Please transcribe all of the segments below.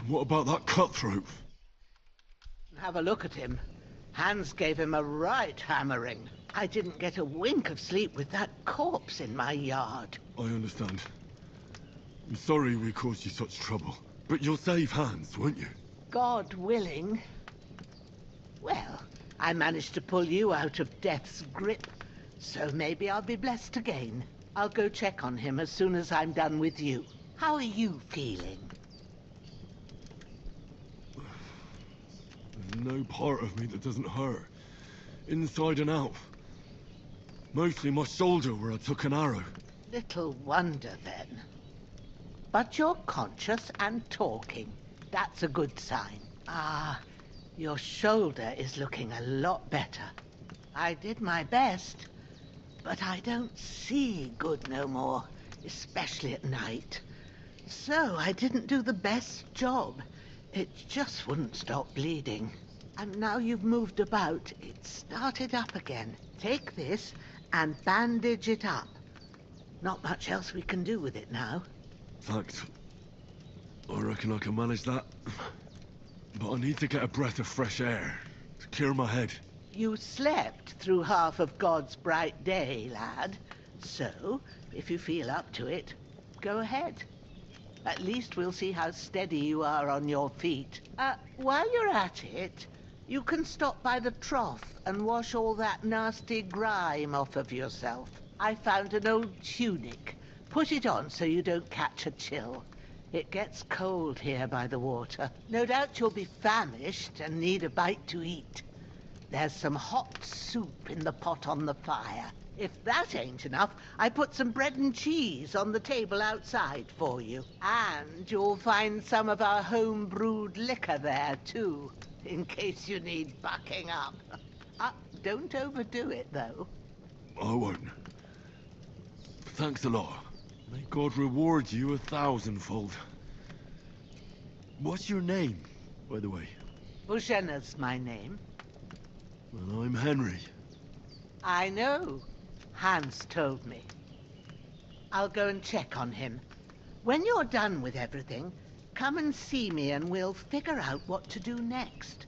What about that cutthroat? Have a look at him. Hans gave him a right hammering. I didn't get a wink of sleep with that corpse in my yard. I understand. I'm sorry we caused you such trouble. But you'll save Hans, won't you? God willing. Well, I managed to pull you out of death's grip, so maybe I'll be blessed again. I'll go check on him as soon as I'm done with you. How are you feeling? There's no part of me that doesn't hurt. Inside and out. Mostly my shoulder where I took an arrow. Little wonder then. But you're conscious and talking. That's a good sign. Ah, your shoulder is looking a lot better. I did my best, but I don't see good no more, especially at night. So I didn't do the best job. It just wouldn't stop bleeding. And now you've moved about, it started up again. Take this and bandage it up. Not much else we can do with it now. Thanks. I reckon I can manage that. But I need to get a breath of fresh air to clear my head. You slept through half of God's bright day, lad. So, if you feel up to it, go ahead. At least we'll see how steady you are on your feet. While you're at it, you can stop by the trough and wash all that nasty grime off of yourself. I found an old tunic. Put it on so you don't catch a chill. It gets cold here by the water. No doubt you'll be famished and need a bite to eat. There's some hot soup in the pot on the fire. If that ain't enough, I put some bread and cheese on the table outside for you. And you'll find some of our home-brewed liquor there, too, in case you need bucking up. Don't overdo it, though. I won't. Thanks a lot. May God reward you 1,000-fold. What's your name, by the way? Bozhena's my name. Well, I'm Henry. I know. Hans told me. I'll go and check on him. When you're done with everything, come and see me and we'll figure out what to do next.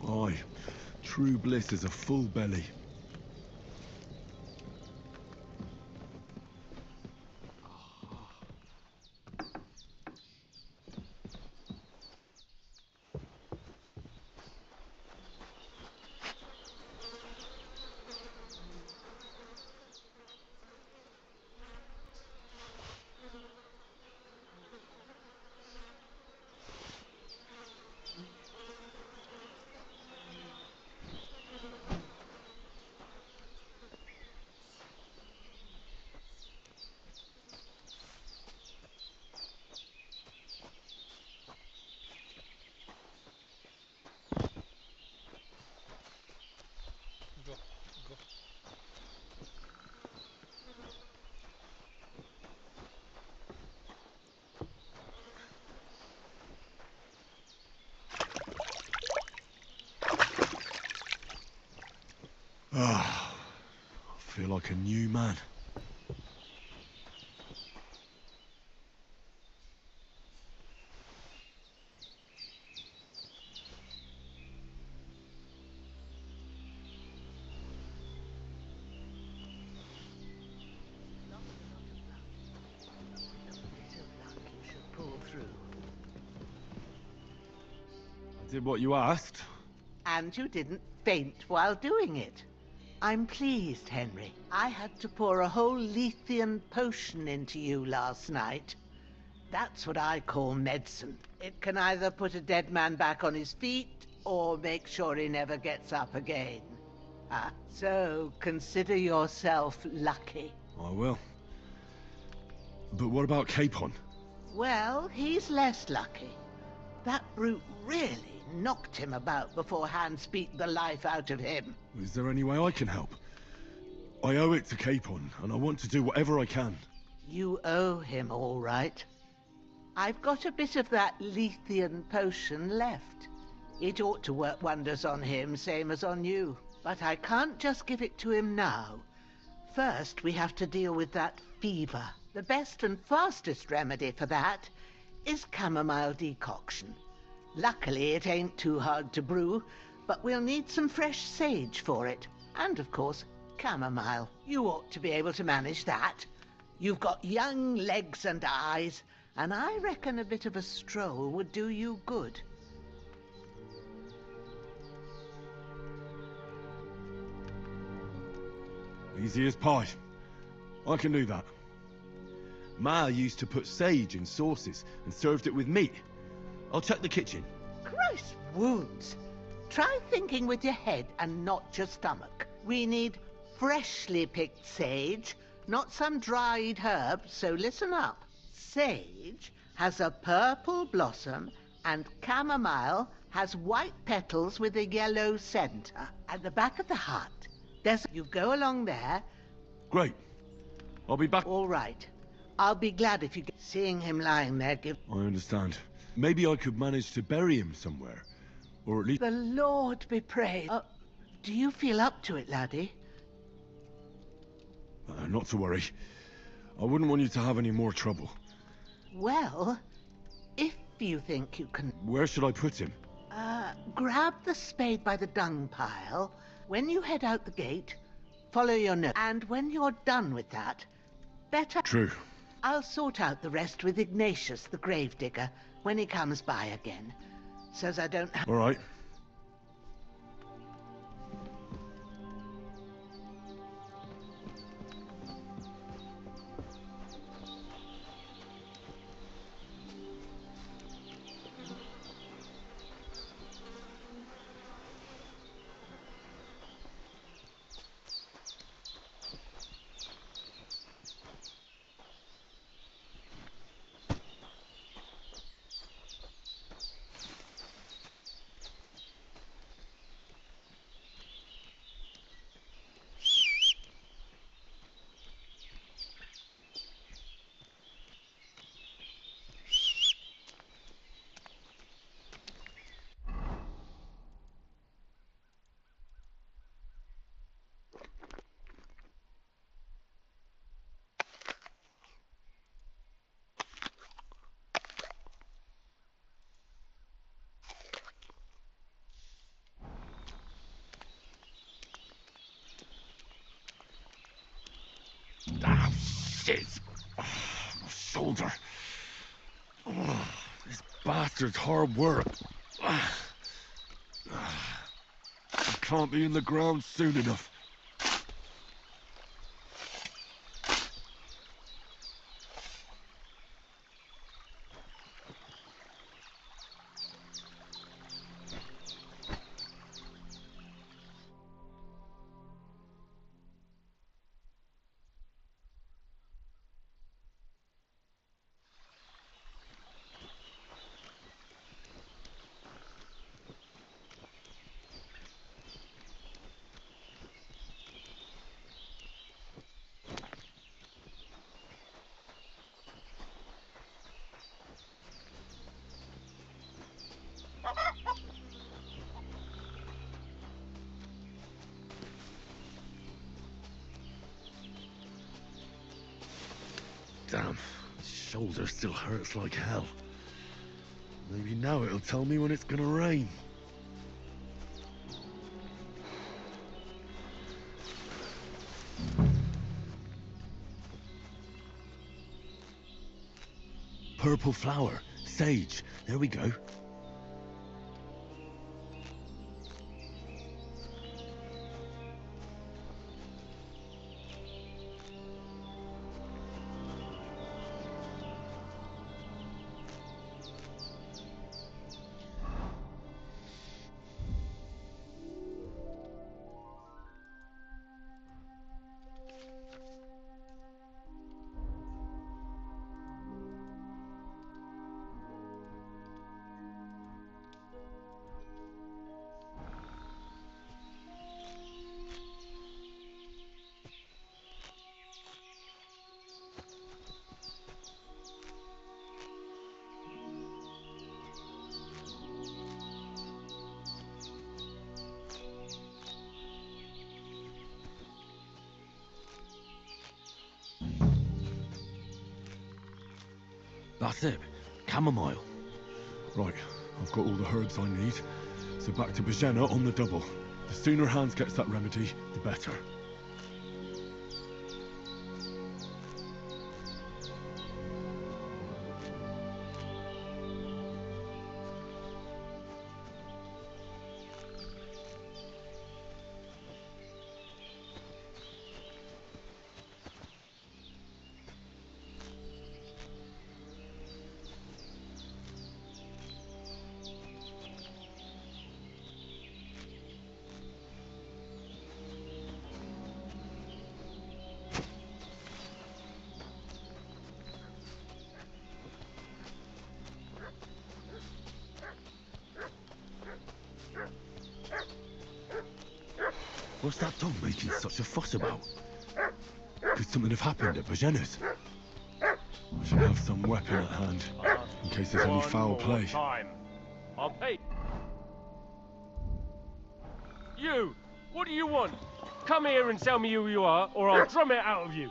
Aye. True bliss is a full belly. Ah, I feel like a new man. I did what you asked. And you didn't faint while doing it. I'm pleased, Henry. I had to pour a whole Lethean potion into you last night. That's what I call medicine. It can either put a dead man back on his feet, or make sure he never gets up again. So consider yourself lucky. I will. But what about Capon? Well, he's less lucky. That brute really knocked him about before Hans beat the life out of him. Is there any way I can help? I owe it to Capon, and I want to do whatever I can. You owe him, all right. I've got a bit of that Lethean potion left. It ought to work wonders on him, same as on you. But I can't just give it to him now. First, we have to deal with that fever. The best and fastest remedy for that is chamomile decoction. Luckily, it ain't too hard to brew, but we'll need some fresh sage for it. And, of course, chamomile. You ought to be able to manage that. You've got young legs and eyes, and I reckon a bit of a stroll would do you good. Easy as pie. I can do that. Ma used to put sage in sauces and served it with meat. I'll check the kitchen. Christ wounds! Try thinking with your head and not your stomach. We need freshly picked sage, not some dried herb, so listen up. Sage has a purple blossom and chamomile has white petals with a yellow center. At the back of the hut, you go along there. Great. I'll be back. All right. I'll be glad if you get seeing him lying there. I understand. Maybe I could manage to bury him somewhere. Or at least... The Lord be praised. Do you feel up to it, laddie? Not to worry. I wouldn't want you to have any more trouble. Well, if you think you can... Where should I put him? Grab the spade by the dung pile. When you head out the gate, follow your nose. And when you're done with that, better... True. I'll sort out the rest with Ignatius, the gravedigger, when he comes by again. Says I don't have... All right. Ah, shit! Oh, my shoulder. Oh, this bastard's hard work. I can't be in the ground soon enough. Damn, shoulder still hurts like hell. Maybe now it'll tell me when it's gonna rain. Purple flower, sage, there we go. That's it. Chamomile. Right, I've got all the herbs I need. So back to Bajena on the double. The sooner Hans gets that remedy, the better. What's that dog making such a fuss about? Could something have happened at Bajena's? I should have some weapon at hand, in case there's any foul play. Time. I'll pay. You! What do you want? Come here and tell me who you are, or I'll drum it out of you.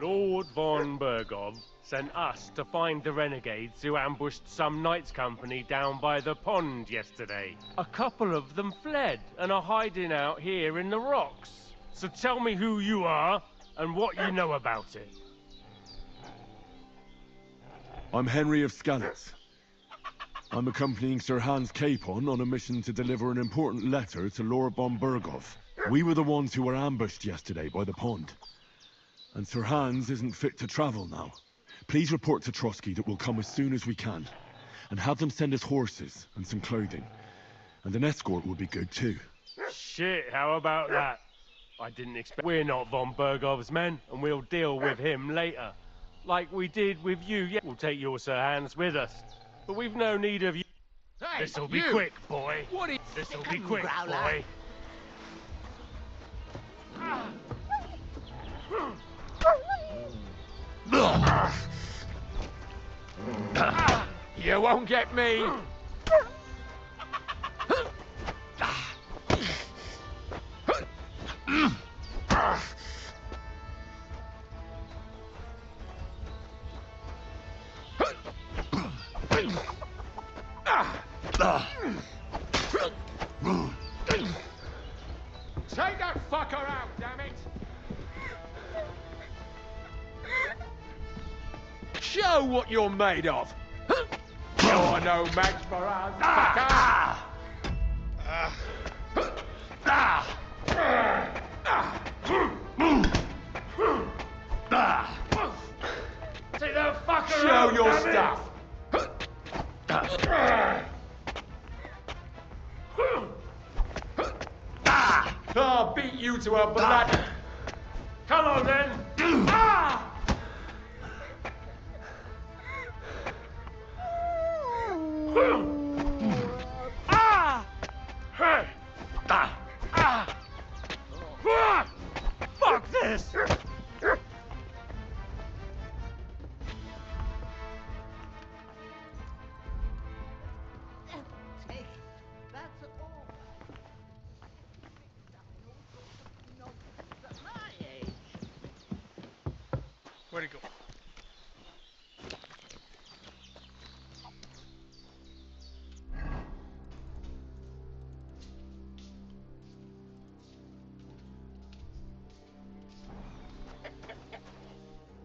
Lord von Bergov sent us to find the renegades who ambushed some knights' company down by the pond yesterday. A couple of them fled and are hiding out here in the rocks. So tell me who you are and what you know about it. I'm Henry of Skalitz. I'm accompanying Sir Hans Capon on a mission to deliver an important letter to Lord von Bergov. We were the ones who were ambushed yesterday by the pond. And Sir Hans isn't fit to travel now. Please report to Trotsky that we'll come as soon as we can. And have them send us horses and some clothing. And an escort would be good too. Shit, how about that? I didn't expect... We're not von Bergov's men, and we'll deal with him later. Like we did with you. Yeah, we'll take your Sir Hans with us. But we've no need of you. Hey, This'll be quick, boy. What is... This'll be Come, quick, Growler. boy. You won't get me. Take that fucker out, damn it! Show what you're made of. You're no match for us, fucker! Take that fucker Show out, your damn it! stuff. I'll beat you to a blood. Come on, then. Fuck this! Take. That's all. At my age. Where'd it go?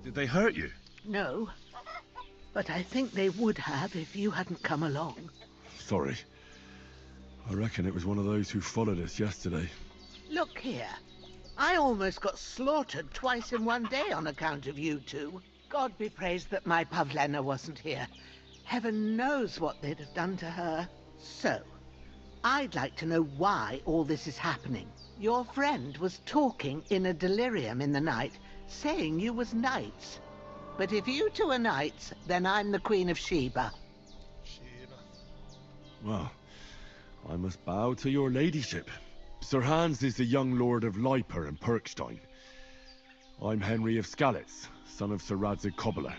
Did they hurt you? No. But I think they would have if you hadn't come along. Sorry. I reckon it was one of those who followed us yesterday. Look here. I almost got slaughtered twice in one day on account of you two. God be praised that my Pavlena wasn't here. Heaven knows what they'd have done to her. So, I'd like to know why all this is happening. Your friend was talking in a delirium in the night, saying you was knights. But if you two are knights, then I'm the Queen of Sheba. Well, I must bow to your ladyship. Sir Hans is the young lord of Leiper and Perkstein. I'm Henry of Skalitz, son of Sir Radzig Kobyla,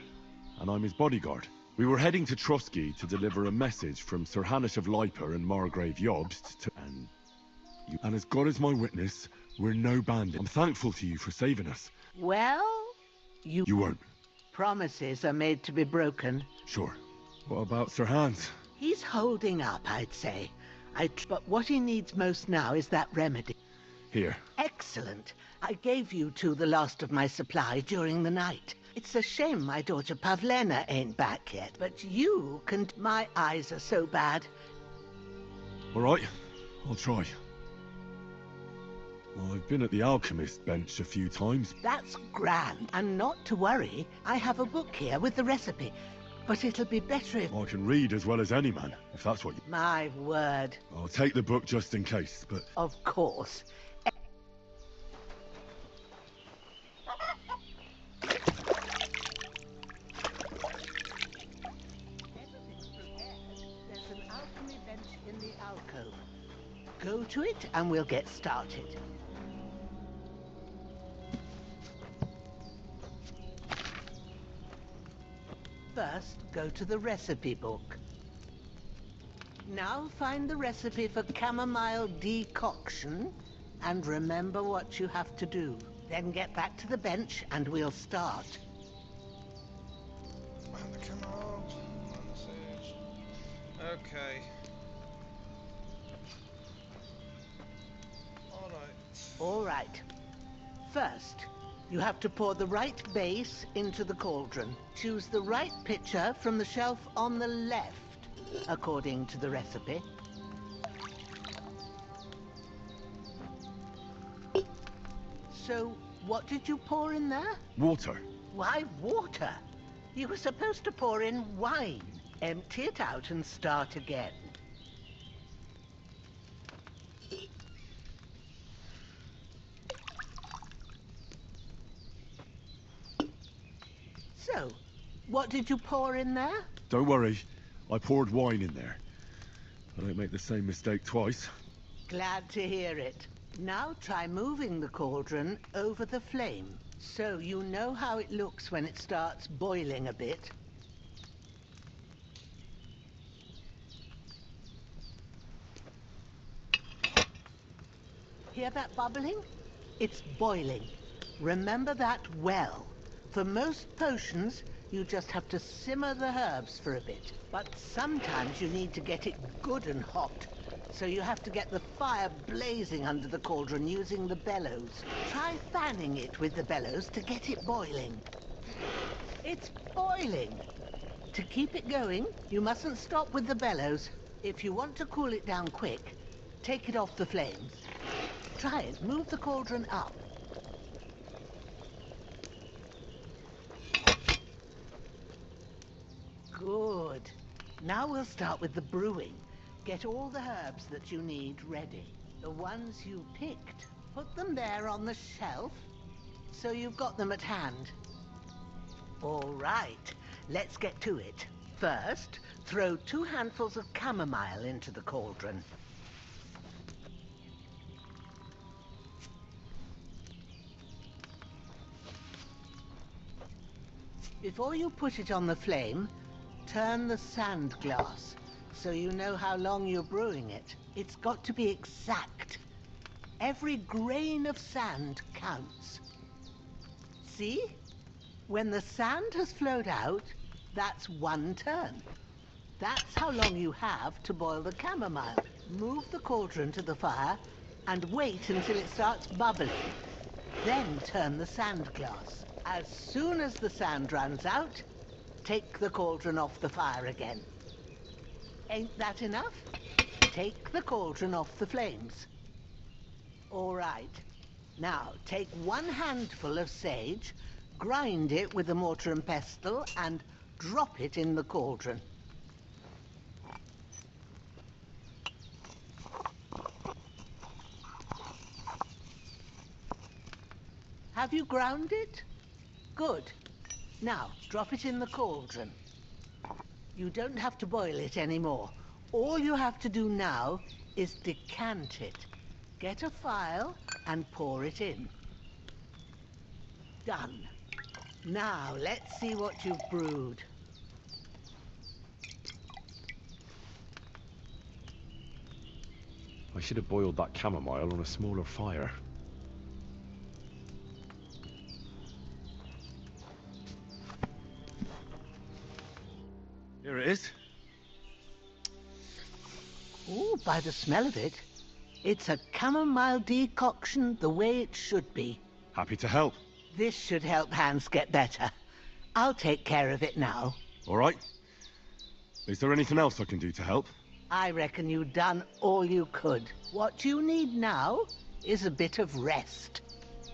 and I'm his bodyguard. We were heading to Trotsky to deliver a message from Sir Hanush of Leiper and Margrave Jobst to... And as God is my witness, we're no bandit. I'm thankful to you for saving us. Well, You weren't. Promises are made to be broken. Sure. What about Sir Hans? He's holding up, I'd say. But what he needs most now is that remedy. Here. Excellent. I gave you two the last of my supply during the night. It's a shame my daughter Pavlena ain't back yet, but you can... My eyes are so bad. All right, I'll try. Well, I've been at the alchemist bench a few times. That's grand. And not to worry, I have a book here with the recipe. But it'll be better if... I can read as well as any man, if that's what you... My word. I'll take the book just in case, but... Of course. There's an alchemy bench in the alcove. Go to it and we'll get started. First, go to the recipe book. Now find the recipe for chamomile decoction and remember what you have to do. Then get back to the bench and we'll start. Find the chamomile, find the sage. Okay. All right. First, you have to pour the right base into the cauldron. Choose the right pitcher from the shelf on the left, according to the recipe. So, what did you pour in there? Water. Why, water? You were supposed to pour in wine. Empty it out and start again. So, what did you pour in there? Don't worry, I poured wine in there. I don't make the same mistake twice. Glad to hear it. Now try moving the cauldron over the flame, so you know how it looks when it starts boiling a bit. Hear that bubbling? It's boiling. Remember that well. For most potions, you just have to simmer the herbs for a bit. But sometimes you need to get it good and hot. So you have to get the fire blazing under the cauldron using the bellows. Try fanning it with the bellows to get it boiling. It's boiling. To keep it going, you mustn't stop with the bellows. If you want to cool it down quick, take it off the flames. Try it. Move the cauldron up. Good. Now we'll start with the brewing. Get all the herbs that you need ready. The ones you picked. Put them there on the shelf, so you've got them at hand. All right, let's get to it. First, throw 2 handfuls of chamomile into the cauldron. Before you put it on the flame, turn the sand glass, so you know how long you're brewing it. It's got to be exact. Every grain of sand counts. See? When the sand has flowed out, that's 1 turn. That's how long you have to boil the chamomile. Move the cauldron to the fire and wait until it starts bubbling. Then turn the sand glass. As soon as the sand runs out, take the cauldron off the fire again. Ain't that enough? Take the cauldron off the flames. All right. Now, take 1 handful of sage, grind it with a mortar and pestle, and drop it in the cauldron. Have you ground it? Good. Now, drop it in the cauldron. You don't have to boil it anymore. All you have to do now is decant it. Get a phial and pour it in. Done. Now, let's see what you've brewed. I should have boiled that chamomile on a smaller fire. it is? Ooh, by the smell of it, it's a chamomile decoction the way it should be. Happy to help. This should help Hans get better. I'll take care of it now. All right. Is there anything else I can do to help? I reckon you've done all you could. What you need now is a bit of rest.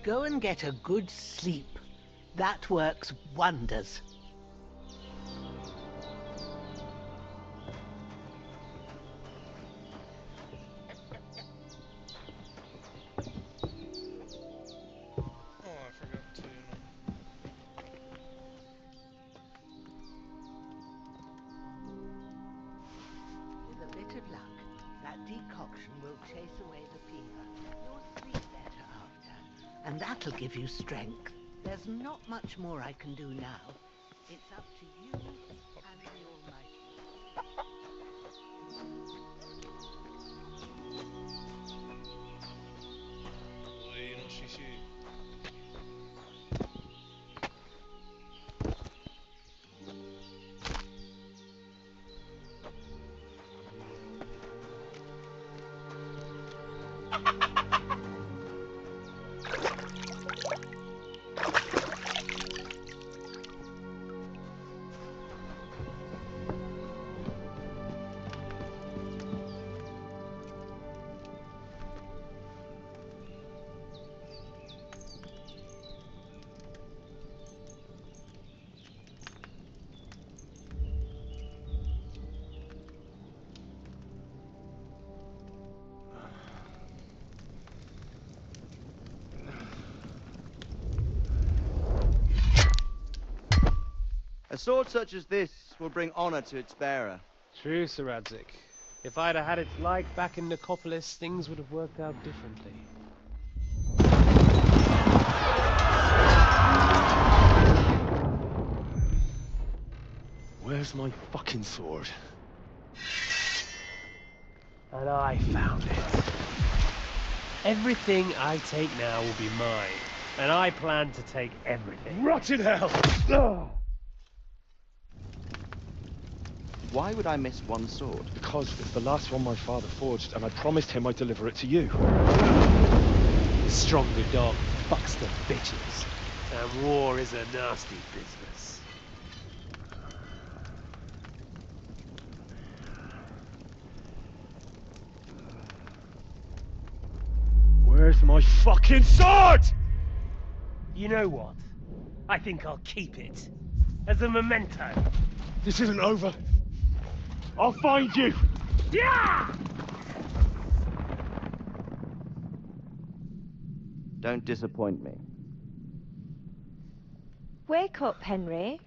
Go and get a good sleep. That works wonders. Oh, I forgot to. With a bit of luck, that decoction will chase away the fever. You'll sleep better after, and that'll give you strength. There's not much more I can do now. It's up to you and the Almighty. Bueno, sí, sí. A sword such as this will bring honor to its bearer. True, Sir Radzig. If I'd have had its like back in Nicopolis, things would have worked out differently. Where's my fucking sword? And I found it. Everything I take now will be mine, and I plan to take everything. Rot in hell! Why would I miss one sword? Because it's the last one my father forged, and I promised him I'd deliver it to you. Stronger dog fucks the bitches, and war is a nasty business. Where's my fucking sword? You know what? I think I'll keep it. As a memento. This isn't over. I'll find you! Yeah! Don't disappoint me. Wake up, Henry.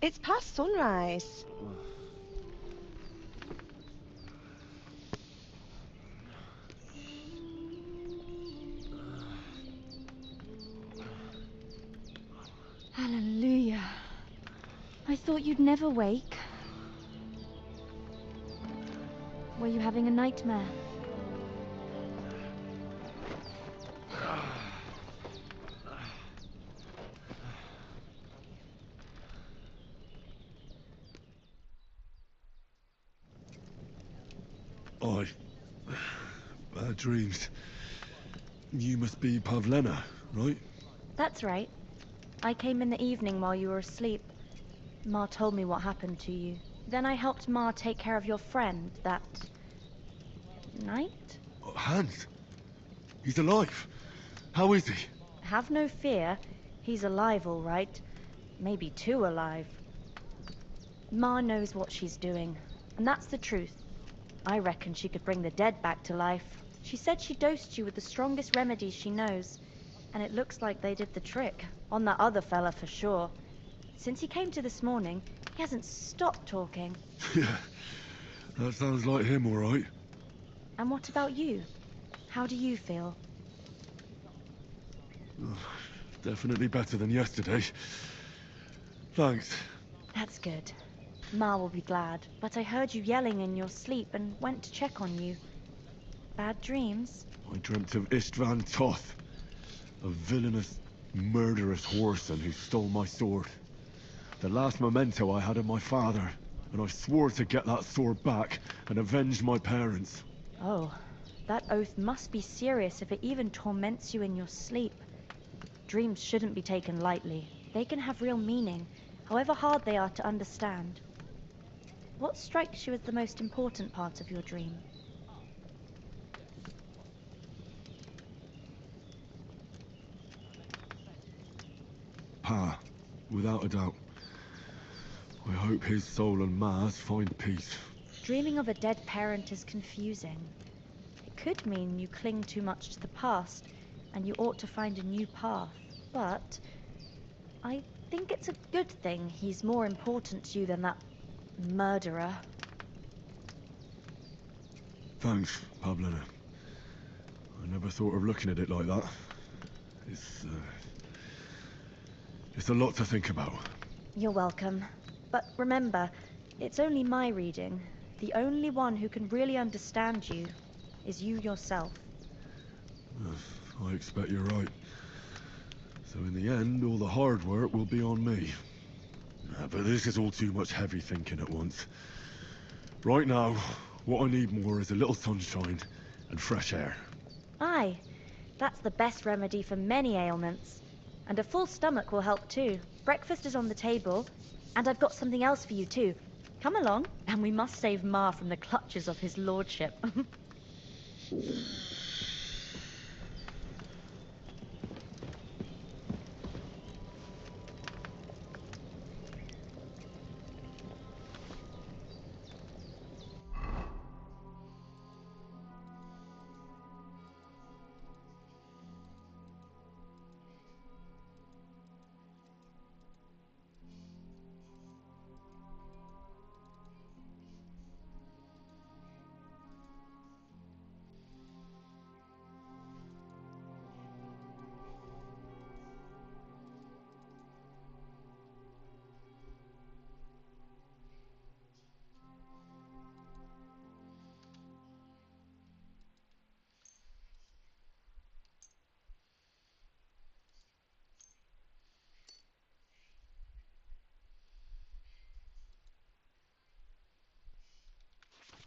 It's past sunrise. Hallelujah. I thought you'd never wake. Were you having a nightmare? Bad dreams. You must be Pavlena, right? That's right. I came in the evening while you were asleep. Ma told me what happened to you. Then I helped Ma take care of your friend that night? Oh, Hans! He's alive! How is he? Have no fear. He's alive, all right. Maybe too alive. Ma knows what she's doing, and that's the truth. I reckon she could bring the dead back to life. She said she dosed you with the strongest remedies she knows, and it looks like they did the trick. On that other fella for sure. Since he came to this morning, he hasn't stopped talking. Yeah, that sounds like him, all right. And what about you? How do you feel? Definitely better than yesterday. Thanks. That's good. Ma will be glad, but I heard you yelling in your sleep and went to check on you. Bad dreams? I dreamt of Istvan Toth, a villainous, murderous whoreson who stole my sword. The last memento I had of my father, and I swore to get that sword back and avenge my parents. Oh, that oath must be serious if it even torments you in your sleep. Dreams shouldn't be taken lightly. They can have real meaning, however hard they are to understand. What strikes you as the most important part of your dream? Pa, without a doubt. I hope his soul and Ma's find peace. Dreaming of a dead parent is confusing. It could mean you cling too much to the past, and you ought to find a new path. But I think it's a good thing he's more important to you than that murderer. Thanks, Pablina. I never thought of looking at it like that. It's a lot to think about. You're welcome. But remember, it's only my reading. The only one who can really understand you is you yourself. I expect you're right. So in the end, all the hard work will be on me. But this is all too much heavy thinking at once. Right now, what I need more is a little sunshine and fresh air. Aye, that's the best remedy for many ailments. And a full stomach will help too. Breakfast is on the table, and I've got something else for you too. Come along, and we must save Ma from the clutches of his lordship.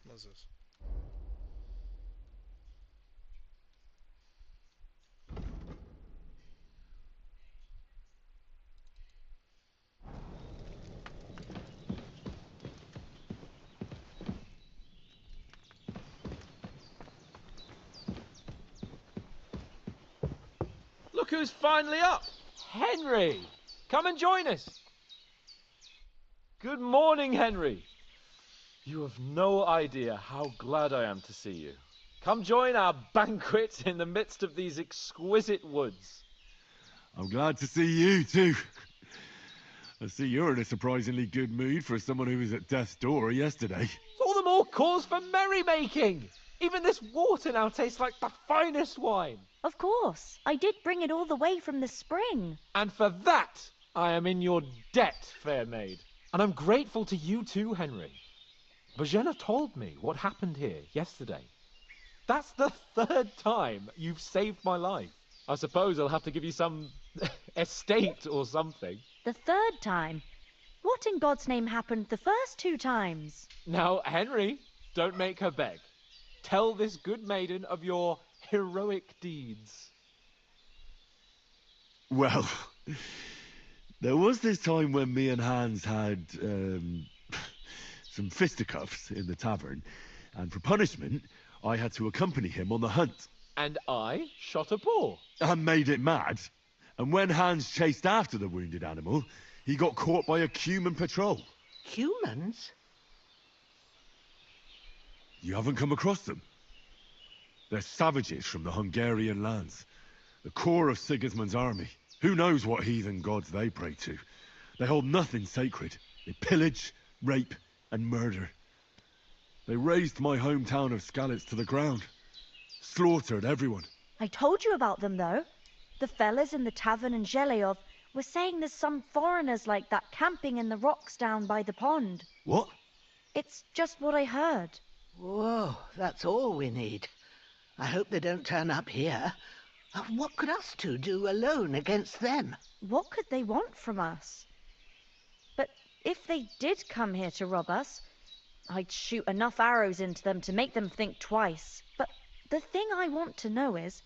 What's this? Look who's finally up! Henry! Come and join us! Good morning, Henry! You have no idea how glad I am to see you. Come join our banquet in the midst of these exquisite woods. I'm glad to see you too. I see you're in a surprisingly good mood for someone who was at death's door yesterday. All the more cause for merrymaking! Even this water now tastes like the finest wine. Of course, I did bring it all the way from the spring. And for that, I am in your debt, fair maid. And I'm grateful to you too, Henry. Bojena told me what happened here yesterday. That's the third time you've saved my life. I suppose I'll have to give you some estate or something. The third time? What in God's name happened the first 2 times? Now, Henry, don't make her beg. Tell this good maiden of your heroic deeds. Well, there was this time when me and Hans had some fisticuffs in the tavern, and for punishment, I had to accompany him on the hunt. And I shot a boar. And made it mad. And when Hans chased after the wounded animal, he got caught by a Cuman patrol. Humans? You haven't come across them? They're savages from the Hungarian lands. The core of Sigismund's army. Who knows what heathen gods they pray to? They hold nothing sacred. They pillage, rape, and murder. They razed my hometown of Skalitz to the ground. Slaughtered everyone. I told you about them, though. The fellas in the tavern in Zheleyov were saying there's some foreigners like that camping in the rocks down by the pond. What? It's just what I heard. Whoa, that's all we need. I hope they don't turn up here. What could us two do alone against them? What could they want from us? But If they did come here to rob us, I'd shoot enough arrows into them to make them think twice. But the thing I want to know is,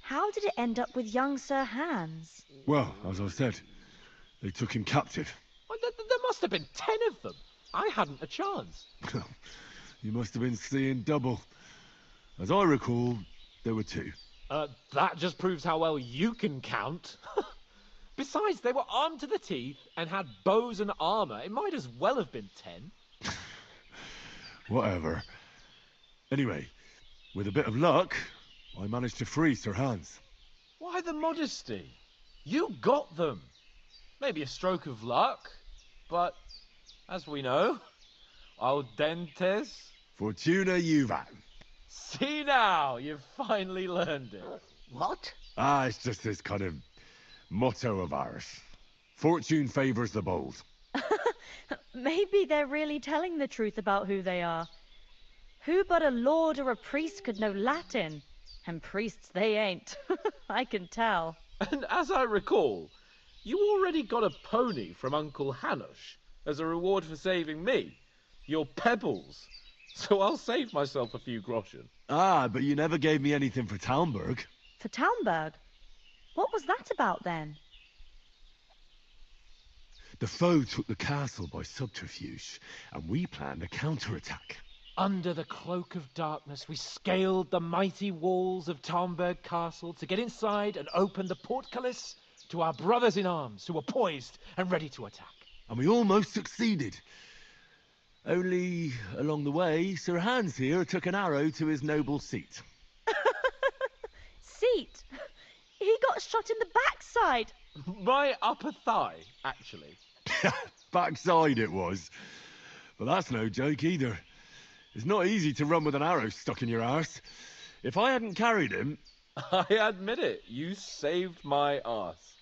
how did it end up with young Sir Hans? Well, as I said, they took him captive. Well, there must have been 10 of them. I hadn't a chance. You must have been seeing double. As I recall, there were 2. That just proves how well you can count. Besides, they were armed to the teeth and had bows and armor. It might as well have been 10. Whatever. Anyway, with a bit of luck, I managed to free Sir Hans. Why the modesty? You got them. Maybe a stroke of luck, but as we know, audentes. Fortuna juvat. See now, you've finally learned it. What? It's just this kind of motto of ours. Fortune favors the bold. Maybe they're really telling the truth about who they are. Who but a lord or a priest could know Latin? And priests they ain't. I can tell. And as I recall, you already got a pony from Uncle Hanush as a reward for saving me. Your pebbles. So I'll save myself a few groschen. But you never gave me anything for Talmberg. For Talmberg? What was that about then? The foe took the castle by subterfuge, and we planned a counterattack. Under the cloak of darkness, we scaled the mighty walls of Talmberg Castle to get inside and open the portcullis to our brothers in arms who were poised and ready to attack. And we almost succeeded. Only, along the way, Sir Hans here took an arrow to his noble seat. Seat? He got shot in the backside. My upper thigh, actually. Backside it was. But that's no joke either. It's not easy to run with an arrow stuck in your arse. If I hadn't carried him... I admit it, you saved my arse.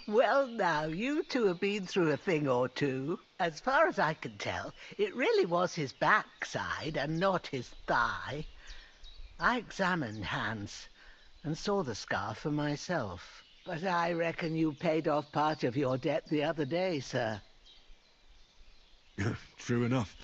Well, now, you two have been through a thing or two. As far as I can tell, it really was his backside and not his thigh. I examined Hans and saw the scar for myself. But I reckon you paid off part of your debt the other day, sir. True enough.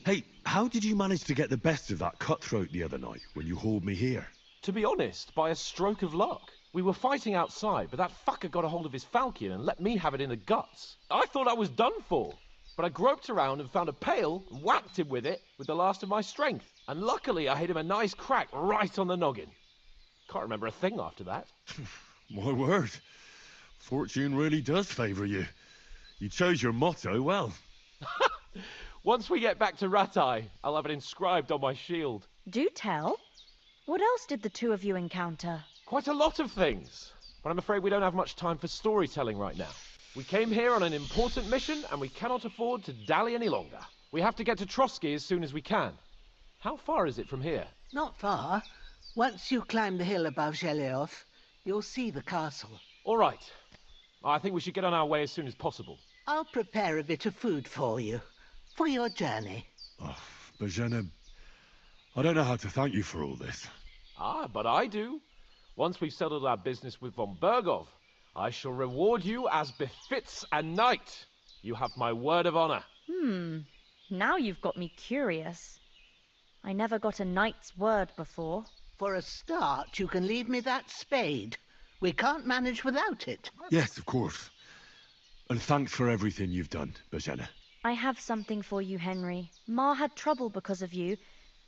Hey, how did you manage to get the best of that cutthroat the other night when you hauled me here? To be honest, by a stroke of luck. We were fighting outside, but that fucker got a hold of his falchion and let me have it in the guts. I thought I was done for, but I groped around and found a pail and whacked him with it with the last of my strength. And luckily I hit him a nice crack right on the noggin. Can't remember a thing after that. My word. Fortune really does favour you. You chose your motto well. Once we get back to Rattay, I'll have it inscribed on my shield. Do tell. What else did the two of you encounter? Quite a lot of things, but I'm afraid we don't have much time for storytelling right now. We came here on an important mission, and we cannot afford to dally any longer. We have to get to Trotsky as soon as we can. How far is it from here? Not far. Once you climb the hill above Zheleov, you'll see the castle. All right. I think we should get on our way as soon as possible. I'll prepare a bit of food for you, for your journey. Oh, Bozhena, I don't know how to thank you for all this. But I do. Once we've settled our business with von Bergov, I shall reward you as befits a knight. You have my word of honor. Now you've got me curious. I never got a knight's word before. For a start, you can leave me that spade. We can't manage without it. Yes, of course. And thanks for everything you've done, Bozhena. I have something for you, Henry. Ma had trouble because of you,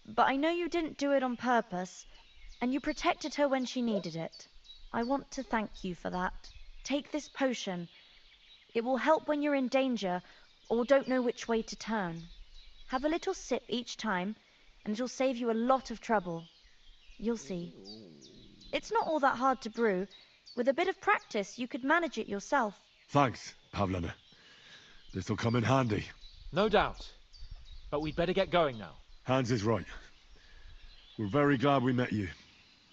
but I know you didn't do it on purpose, and you protected her when she needed it. I want to thank you for that. Take this potion. It will help when you're in danger or don't know which way to turn. Have a little sip each time, and it'll save you a lot of trouble. You'll see. It's not all that hard to brew. With a bit of practice, you could manage it yourself. Thanks, Pavlena. This'll come in handy. No doubt. But we'd better get going now. Hans is right. We're very glad we met you.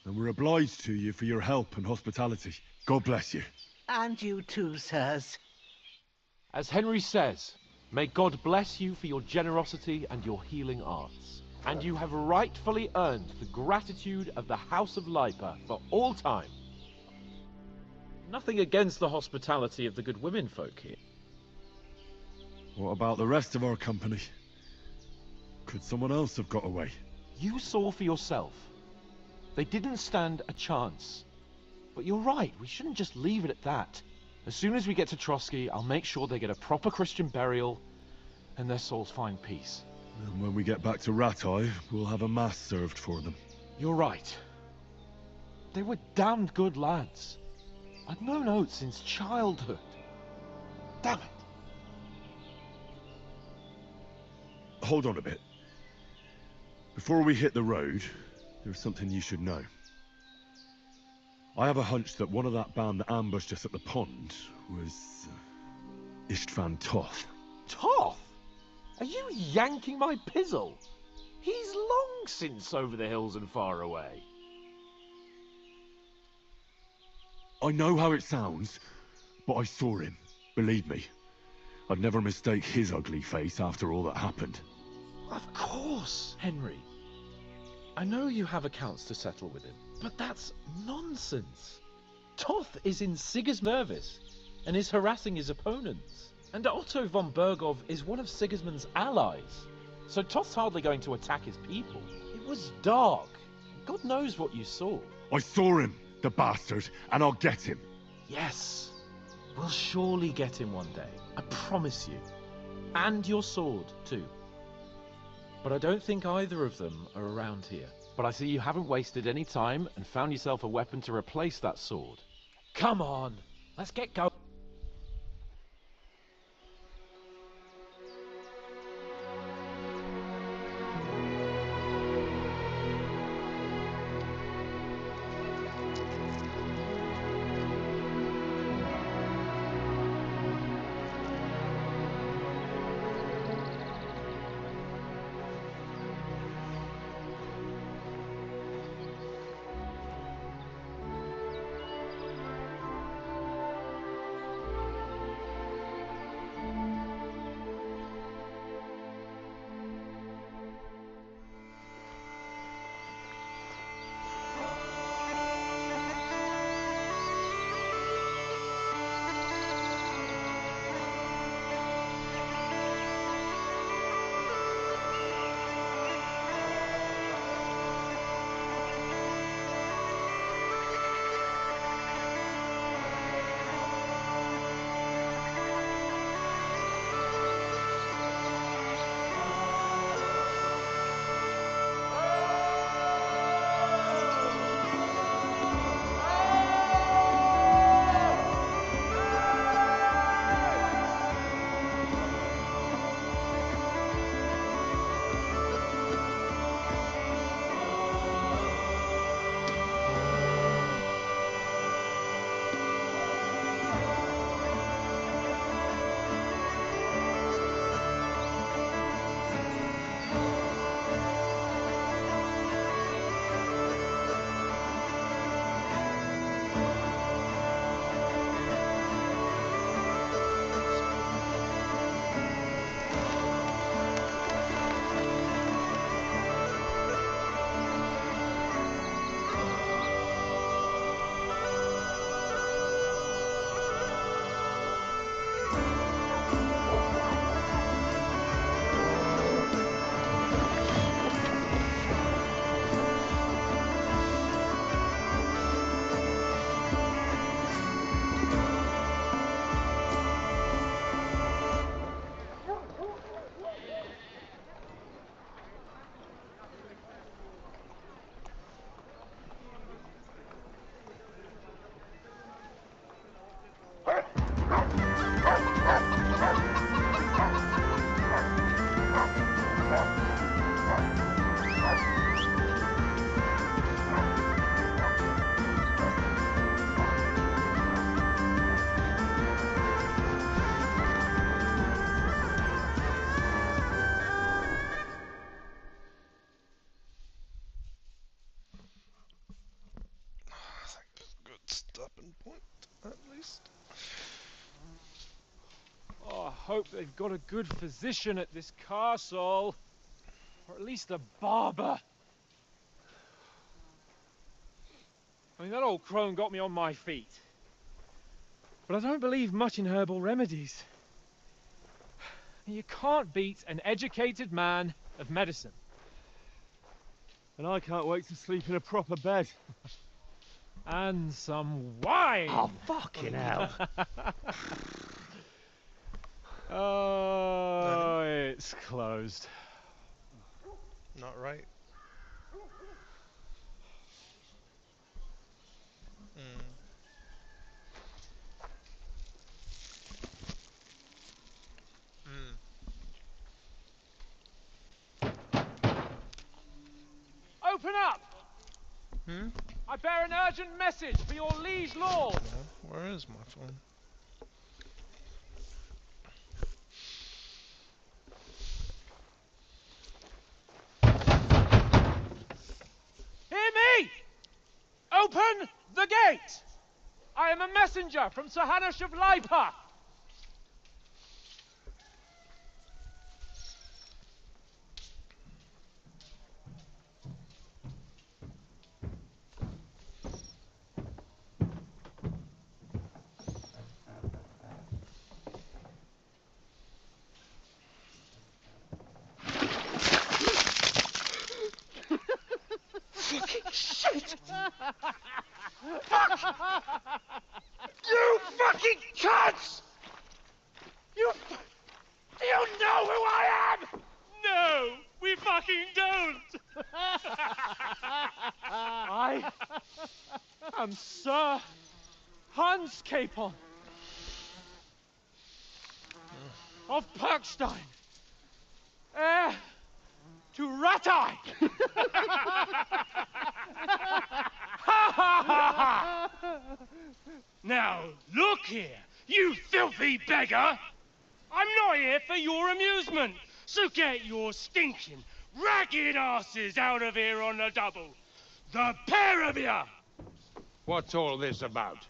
And we're obliged to you for your help and hospitality. God bless you. And you too, sirs. As Henry says, may God bless you for your generosity and your healing arts. And you have rightfully earned the gratitude of the House of Lipa for all time. Nothing against the hospitality of the good women folk here. What about the rest of our company? Could someone else have got away? You saw for yourself. They didn't stand a chance. But you're right, we shouldn't just leave it at that. As soon as we get to Trotsky, I'll make sure they get a proper Christian burial and their souls find peace. And when we get back to Rattay, we'll have a mass served for them. You're right. They were damned good lads. I've known Oates since childhood. Damn it. Hold on a bit. Before we hit the road, there's something you should know. I have a hunch that one of that band that ambushed us at the pond was Istvan Toth. Toth? Are you yanking my pizzle? He's long since over the hills and far away. I know how it sounds, but I saw him. Believe me. I'd never mistake his ugly face after all that happened. Of course, Henry. I know you have accounts to settle with him, but that's nonsense. Toth is in Sigismund's and is harassing his opponents. And Otto von Bergov is one of Sigismund's allies. So Toth's hardly going to attack his people. It was dark. God knows what you saw. I saw him, the bastard, and I'll get him. Yes. We'll surely get him one day. I promise you. And your sword, too. But I don't think either of them are around here. But I see you haven't wasted any time and found yourself a weapon to replace that sword. Come on, let's get going. Oh, I hope they've got a good physician at this castle. Or at least a barber. I mean, that old crone got me on my feet. but I don't believe much in herbal remedies. You can't beat an educated man of medicine. And I can't wait to sleep in a proper bed. And some wine! Oh, fucking hell. Oh, it's closed. Not right. Open up! I bear an urgent message for your liege lord. Where is my phone? Hear me! Open the gate! I am a messenger from Sir Hanush of Lipa. Shit! Fuck! You fucking cunts! You know who I am? No, we fucking don't! I am Sir Hans Capon of Perkstein, heir to Ratai! Now, look here, you filthy beggar! I'm not here for your amusement, so get your stinking, ragged asses out of here on the double. The pair of you! What's all this about?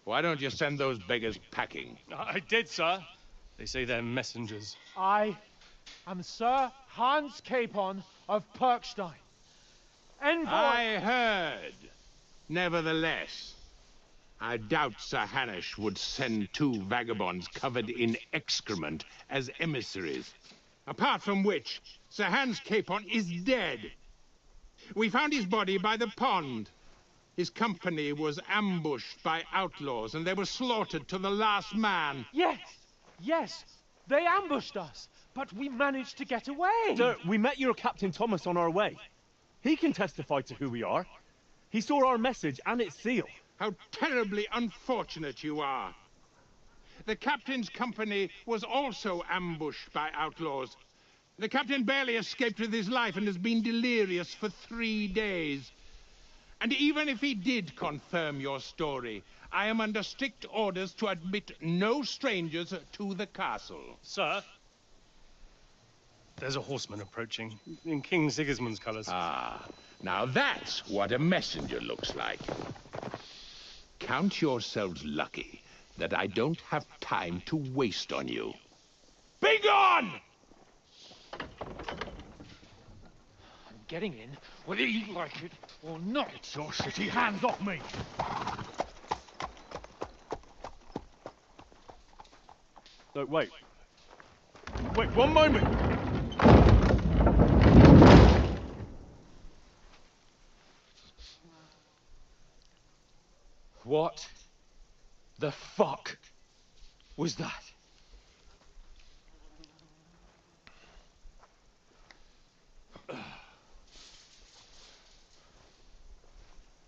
Why don't you send those beggars packing? I did, sir. They say they're messengers. I am Sir Hans Capon of Perkstein. Envoy... I heard. Nevertheless, I doubt Sir Hanush would send two vagabonds covered in excrement as emissaries. Apart from which, Sir Hans Capon is dead. We found his body by the pond. His company was ambushed by outlaws, and they were slaughtered to the last man. Yes, they ambushed us, but we managed to get away. Sir, we met your Captain Thomas on our way. He can testify to who we are. He saw our message and its seal. How terribly unfortunate you are. The captain's company was also ambushed by outlaws. The captain barely escaped with his life and has been delirious for 3 days. And even if he did confirm your story, I am under strict orders to admit no strangers to the castle. Sir, there's a horseman approaching, in King Sigismund's colours. Ah, now that's what a messenger looks like. Count yourselves lucky that I don't have time to waste on you. Be gone! I'm getting in, whether you like it or not. Your shitty hands off me! No, wait. Wait, one moment! What the fuck was that?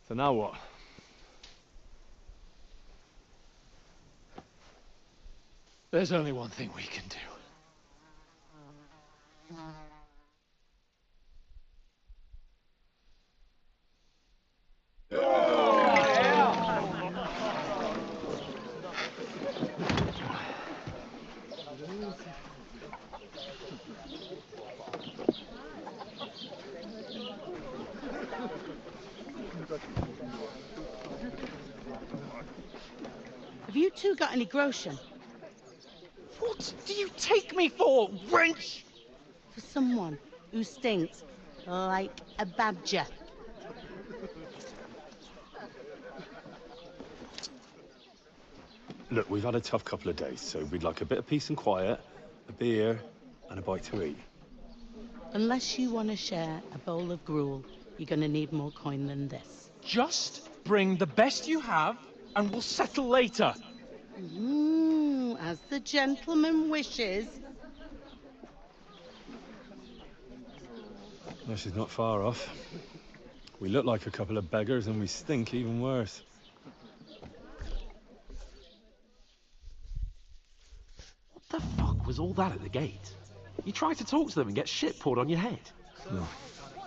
So now what? There's only one thing we can do. Have you two got any groschen? What do you take me for, wench? For someone who stinks like a badger. Look, we've had a tough couple of days, so we'd like a bit of peace and quiet, a beer, and a bite to eat. Unless you want to share a bowl of gruel, you're going to need more coin than this. Just bring the best you have, and we'll settle later. As the gentleman wishes. No, she's not far off. We look like a couple of beggars, and we stink even worse. What the fuck was all that at the gate? You tried to talk to them and get shit poured on your head. No.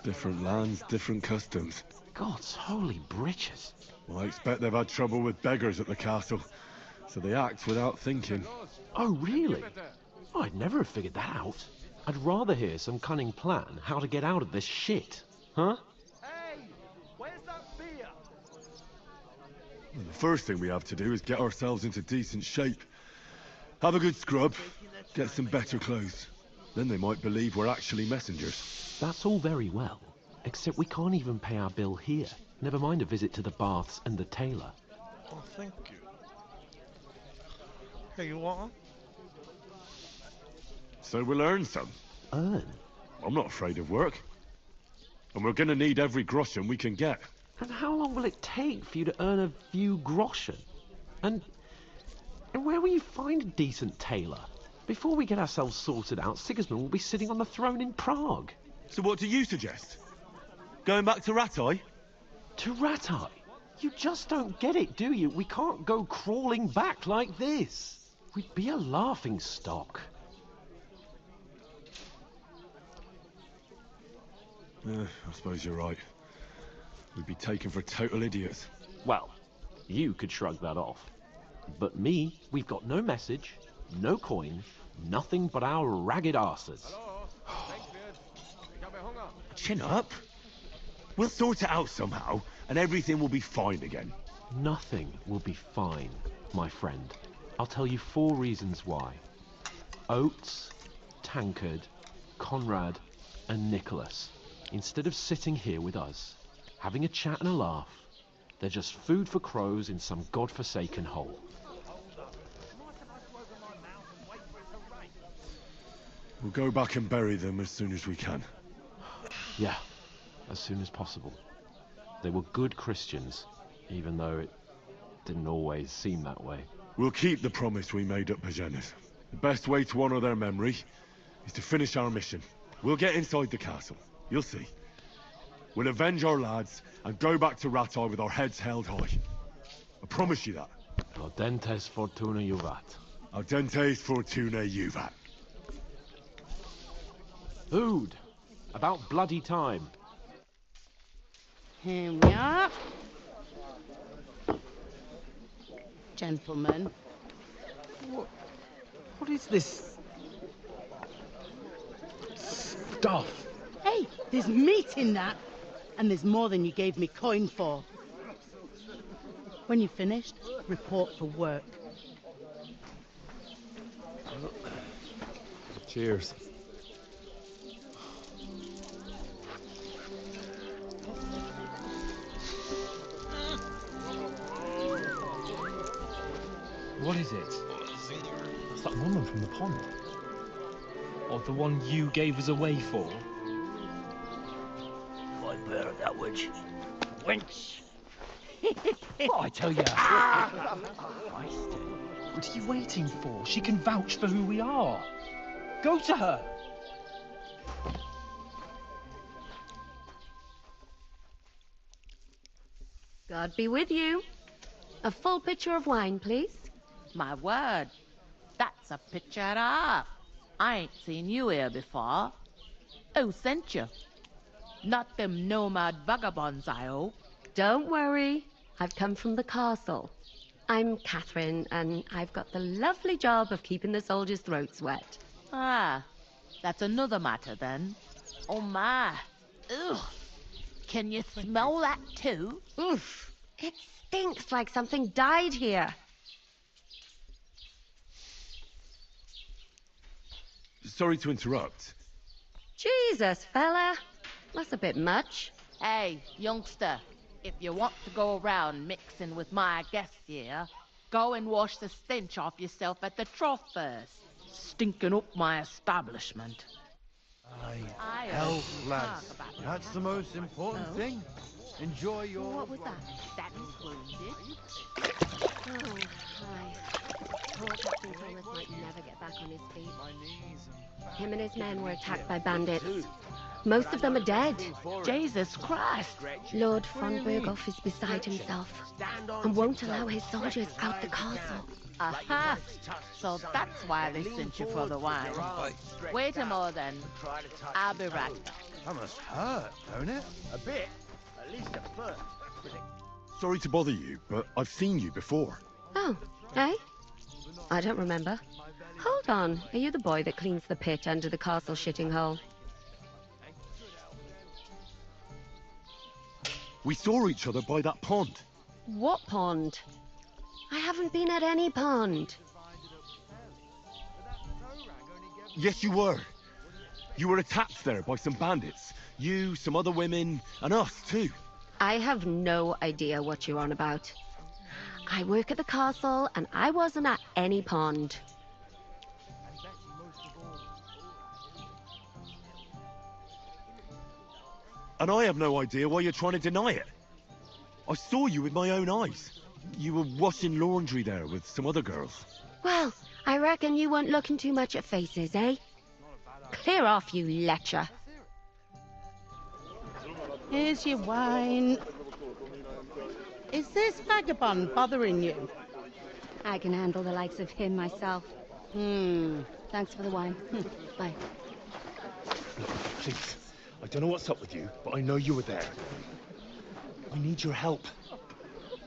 Different lands, different customs. God's holy britches. Well, I expect they've had trouble with beggars at the castle, so they act without thinking. Oh, really? I'd never have figured that out. I'd rather hear some cunning plan how to get out of this shit. Huh? Hey, where's that beer? Well, the first thing we have to do is get ourselves into decent shape. Have a good scrub, get some better clothes. Then they might believe we're actually messengers. That's all very well, except we can't even pay our bill here. Never mind a visit to the baths and the tailor. Oh, thank you. Here you are. So we'll earn some. Earn? I'm not afraid of work. And we're gonna need every groschen we can get. And how long will it take for you to earn a few groschen? And where will you find a decent tailor? Before we get ourselves sorted out, Sigismund will be sitting on the throne in Prague. So what do you suggest? Going back to Rattay? To Rattay? You just don't get it, do you? We can't go crawling back like this. We'd be a laughing stock. I suppose you're right. We'd be taken for total idiots. Well, you could shrug that off. But me, we've got no message, no coin, nothing but our ragged arses. Chin up. We'll sort it out somehow, and everything will be fine again. Nothing will be fine, my friend. I'll tell you 4 reasons why. Oates, Tankard, Conrad, and Nicholas, instead of sitting here with us, having a chat and a laugh, they're just food for crows in some godforsaken hole. We'll go back and bury them as soon as we can. Yeah, as soon as possible. They were good Christians, even though it didn't always seem that way. We'll keep the promise we made at Pagenis. The best way to honor their memory is to finish our mission. We'll get inside the castle. You'll see. We'll avenge our lads and go back to Rattay with our heads held high. I promise you that. Audentes fortuna juvat. Audentes fortuna juvat. Food! About bloody time. Here we are. Gentlemen. What is this stuff? Hey, there's meat in that. And there's more than you gave me coin for. When you're finished, report for work. Cheers. What is it? It's that woman from the pond. Or the one you gave us away for? I bear that witch. Wench! What I tell you? What are you waiting for? She can vouch for who we are. Go to her. God be with you. A full pitcher of wine, please. My word, that's a picture and a half. I ain't seen you here before. Who sent you? Not them nomad vagabonds, I hope. Don't worry. I've come from the castle. I'm Catherine, and I've got the lovely job of keeping the soldiers' throats wet. Ah, that's another matter then. Oh my. Ugh. Can you smell that too? Oof. It stinks like something died here. Sorry to interrupt. Jesus, fella. That's a bit much. Hey, youngster, if you want to go around mixing with my guests here, Go and wash the stench off yourself at the trough first. Stinking up my establishment. Aye, health, lads. That's the most important thing. Enjoy your... What was that? That is wounded. Oh, aye. Poor Captain Thomas might never get back on his feet. Him and his men were attacked by bandits. Most of them are dead. Jesus Christ! Lord von Berghoff is beside himself and won't allow his soldiers out the castle. Aha! So that's why they sent you for the wine. Wait a moment then. I'll be right back. That must hurt, don't it? A bit. At least a foot. Sorry to bother you, but I've seen you before. Oh, eh? I don't remember. Hold on. Are you the boy that cleans the pit under the castle shitting hole? We saw each other by that pond. What pond? I haven't been at any pond. Yes, you were. You were attacked there by some bandits. You, some other women, and us too. I have no idea what you're on about. I work at the castle, and I wasn't at any pond. And I have no idea why you're trying to deny it. I saw you with my own eyes. You were washing laundry there with some other girls. Well, I reckon you weren't looking too much at faces, eh? Clear off, you lecher. Here's your wine. Is this vagabond bothering you? I can handle the likes of him myself. Thanks for the wine. Bye. Look, please. I don't know what's up with you, but I know you were there. We need your help.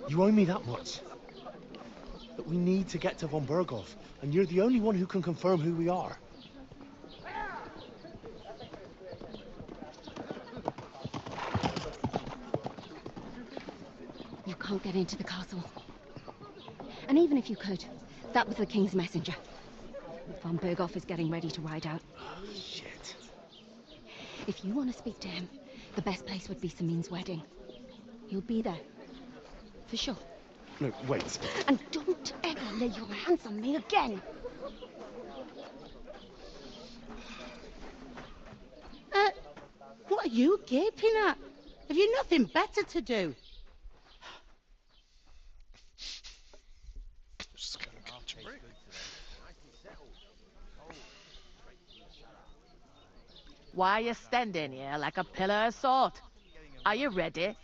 You owe me that much. But we need to get to von Berghoff, and you're the only one who can confirm who we are. You can't get into the castle. And even if you could, that was the King's messenger. Von Berghoff is getting ready to ride out. Oh, shit. If you want to speak to him, the best place would be Samin's wedding. He'll be there. For sure. No, wait. And don't ever lay your hands on me again! What are you gaping at? Have you nothing better to do? Why are you standing here like a pillar of salt? Are you ready?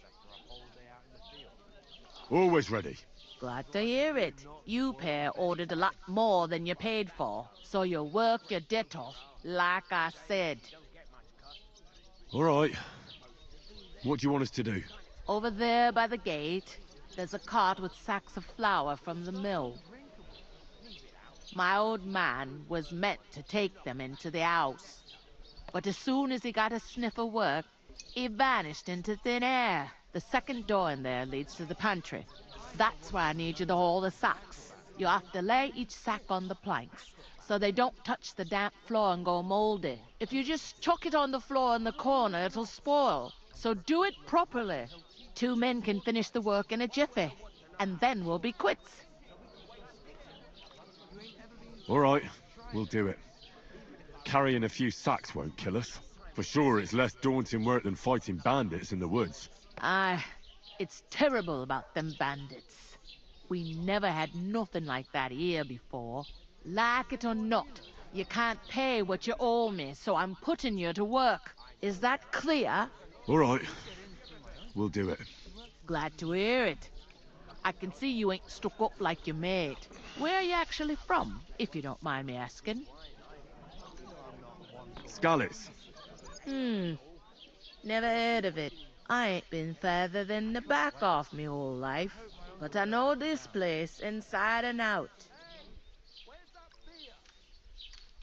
Always ready. Glad to hear it. You pair ordered a lot more than you paid for, so you'll work your debt off, like I said. All right. What do you want us to do? Over there by the gate, there's a cart with sacks of flour from the mill. My old man was meant to take them into the house. But as soon as he got a sniff of work, he vanished into thin air. The second door in there leads to the pantry. That's where I need you to haul the sacks. You have to lay each sack on the planks, so they don't touch the damp floor and go moldy. If you just chuck it on the floor in the corner, it'll spoil. So do it properly. 2 men can finish the work in a jiffy, and then we'll be quits. All right, we'll do it. Carrying a few sacks won't kill us. For sure, it's less daunting work than fighting bandits in the woods. Aye, it's terrible about them bandits. We never had nothing like that here before. Like it or not, you can't pay what you owe me, so I'm putting you to work. Is that clear? All right, we'll do it. Glad to hear it. I can see you ain't stuck up like your mate. Where are you actually from, if you don't mind me asking? Skalitz. Never heard of it. I ain't been further than the back off me whole life, but I know this place inside and out.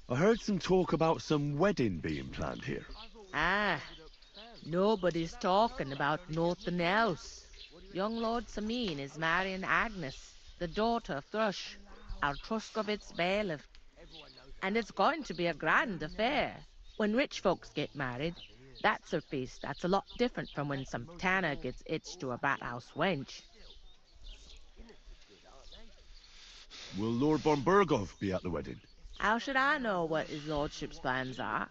I heard some talk about some wedding being planned here. Ah, nobody's talking about nothing else. Young Lord Samin is marrying Agnes, the daughter of Thrush, our Truskovitz bailiff. And it's going to be a grand affair. When rich folks get married, that's a feast that's a lot different from when some tanner gets hitched to a bat house wench. Will Lord von Berghoff be at the wedding? How should I know what his lordship's plans are?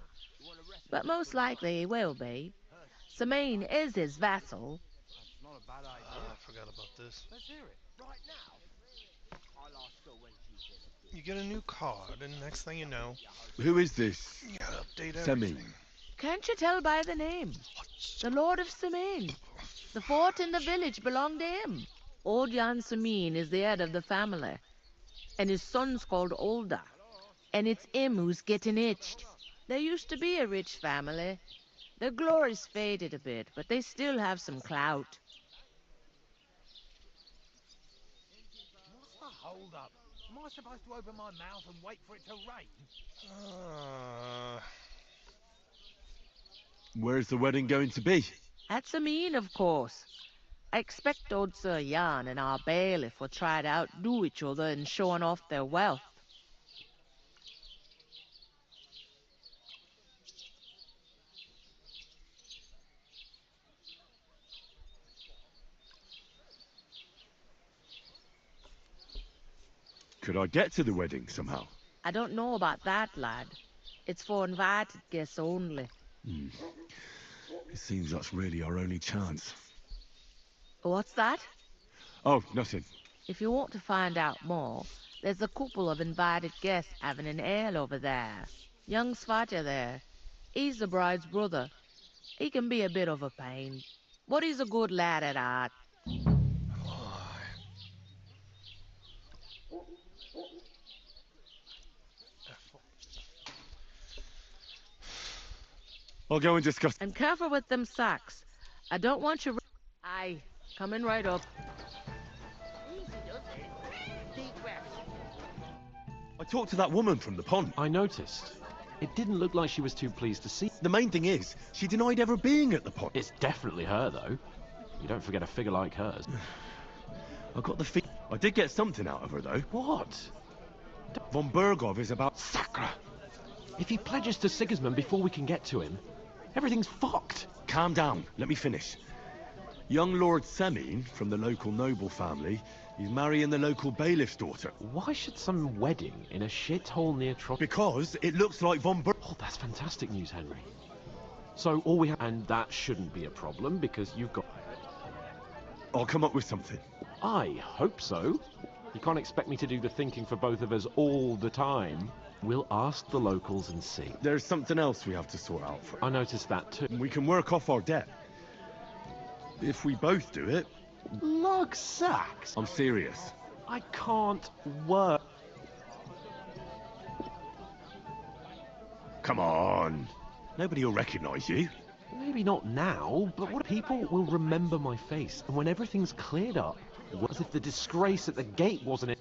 But most likely he will be. Sameen is his vassal. I forgot about this. You get a new card, and next thing you know, Who is this? you gotta update Sameen. everything. Can't you tell by the name? The Lord of Sameen. The fort and the village belong to him. Old Jan Sameen is the head of the family, and his son's called Olda. And it's him who's getting itched. There used to be a rich family. Their glory's faded a bit, but they still have some clout. What's the hold up? Am I supposed to open my mouth and wait for it to rain? Where's the wedding going to be? At Sameen, of course. I expect old Sir Jan and our bailiff will try to outdo each other in showing off their wealth. Could I get to the wedding somehow? I don't know about that, lad. It's for invited guests only. It seems that's really our only chance. What's that? Oh, nothing. If you want to find out more, there's a couple of invited guests having an ale over there. Young Svatja there. He's the bride's brother. He can be a bit of a pain, but he's a good lad at heart. I'll go and discuss. And careful with them sacks. I don't want you... Aye, coming right up. I talked to that woman from the pond. I noticed. It didn't look like she was too pleased to see. The main thing is, she denied ever being at the pond. It's definitely her, though. You don't forget a figure like hers. I got the fee. I did get something out of her, though. What? Von Berghoff is about Sakra. If he pledges to Sigismund before we can get to him, everything's fucked. Calm down. Let me finish. Young Lord Semine, from the local noble family, is marrying the local bailiff's daughter. Why should some wedding in a shithole near Because it looks like Von Berghoff. Oh, that's fantastic news, Henry. So all we have... And that shouldn't be a problem, because you've got... I'll come up with something. I hope so. You can't expect me to do the thinking for both of us all the time. We'll ask the locals and see. There's something else we have to sort out for. I noticed that too. We can work off our debt. If we both do it... Lug sacks! I'm serious. I can't work. Come on. Nobody will recognize you. Maybe not now, but what people will remember my face, and when everything's cleared up, as if the disgrace at the gate wasn't it.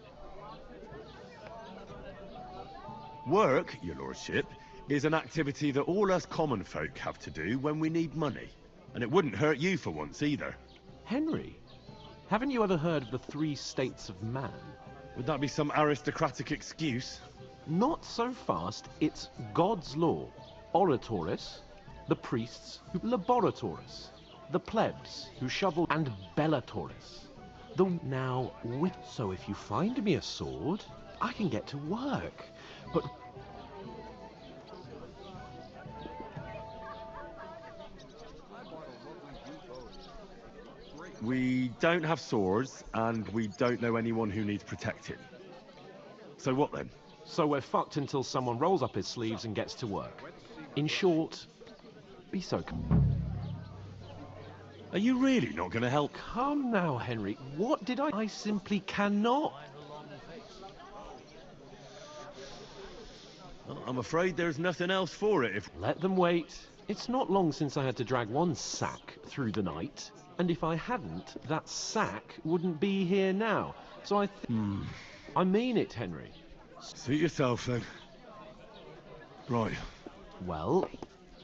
Work, your lordship, is an activity that all us common folk have to do when we need money. And it wouldn't hurt you for once either. Henry, haven't you ever heard of the 3 states of man? Would that be some aristocratic excuse? Not so fast. It's God's law. Oratoris, the priests, laboratoris, the plebs, who shovel, and bellatoris. Now, with... So if you find me a sword, I can get to work. But... We don't have swords, and we don't know anyone who needs protecting. So what then? So we're fucked until someone rolls up his sleeves and gets to work. In short, be so... Are you really not going to help? Come now, Henry. What did I simply cannot. Well, I'm afraid there's nothing else for it if... Let them wait. It's not long since I had to drag one sack through the night. And if I hadn't, that sack wouldn't be here now. So I mean it, Henry. Suit yourself, then. Right. Well,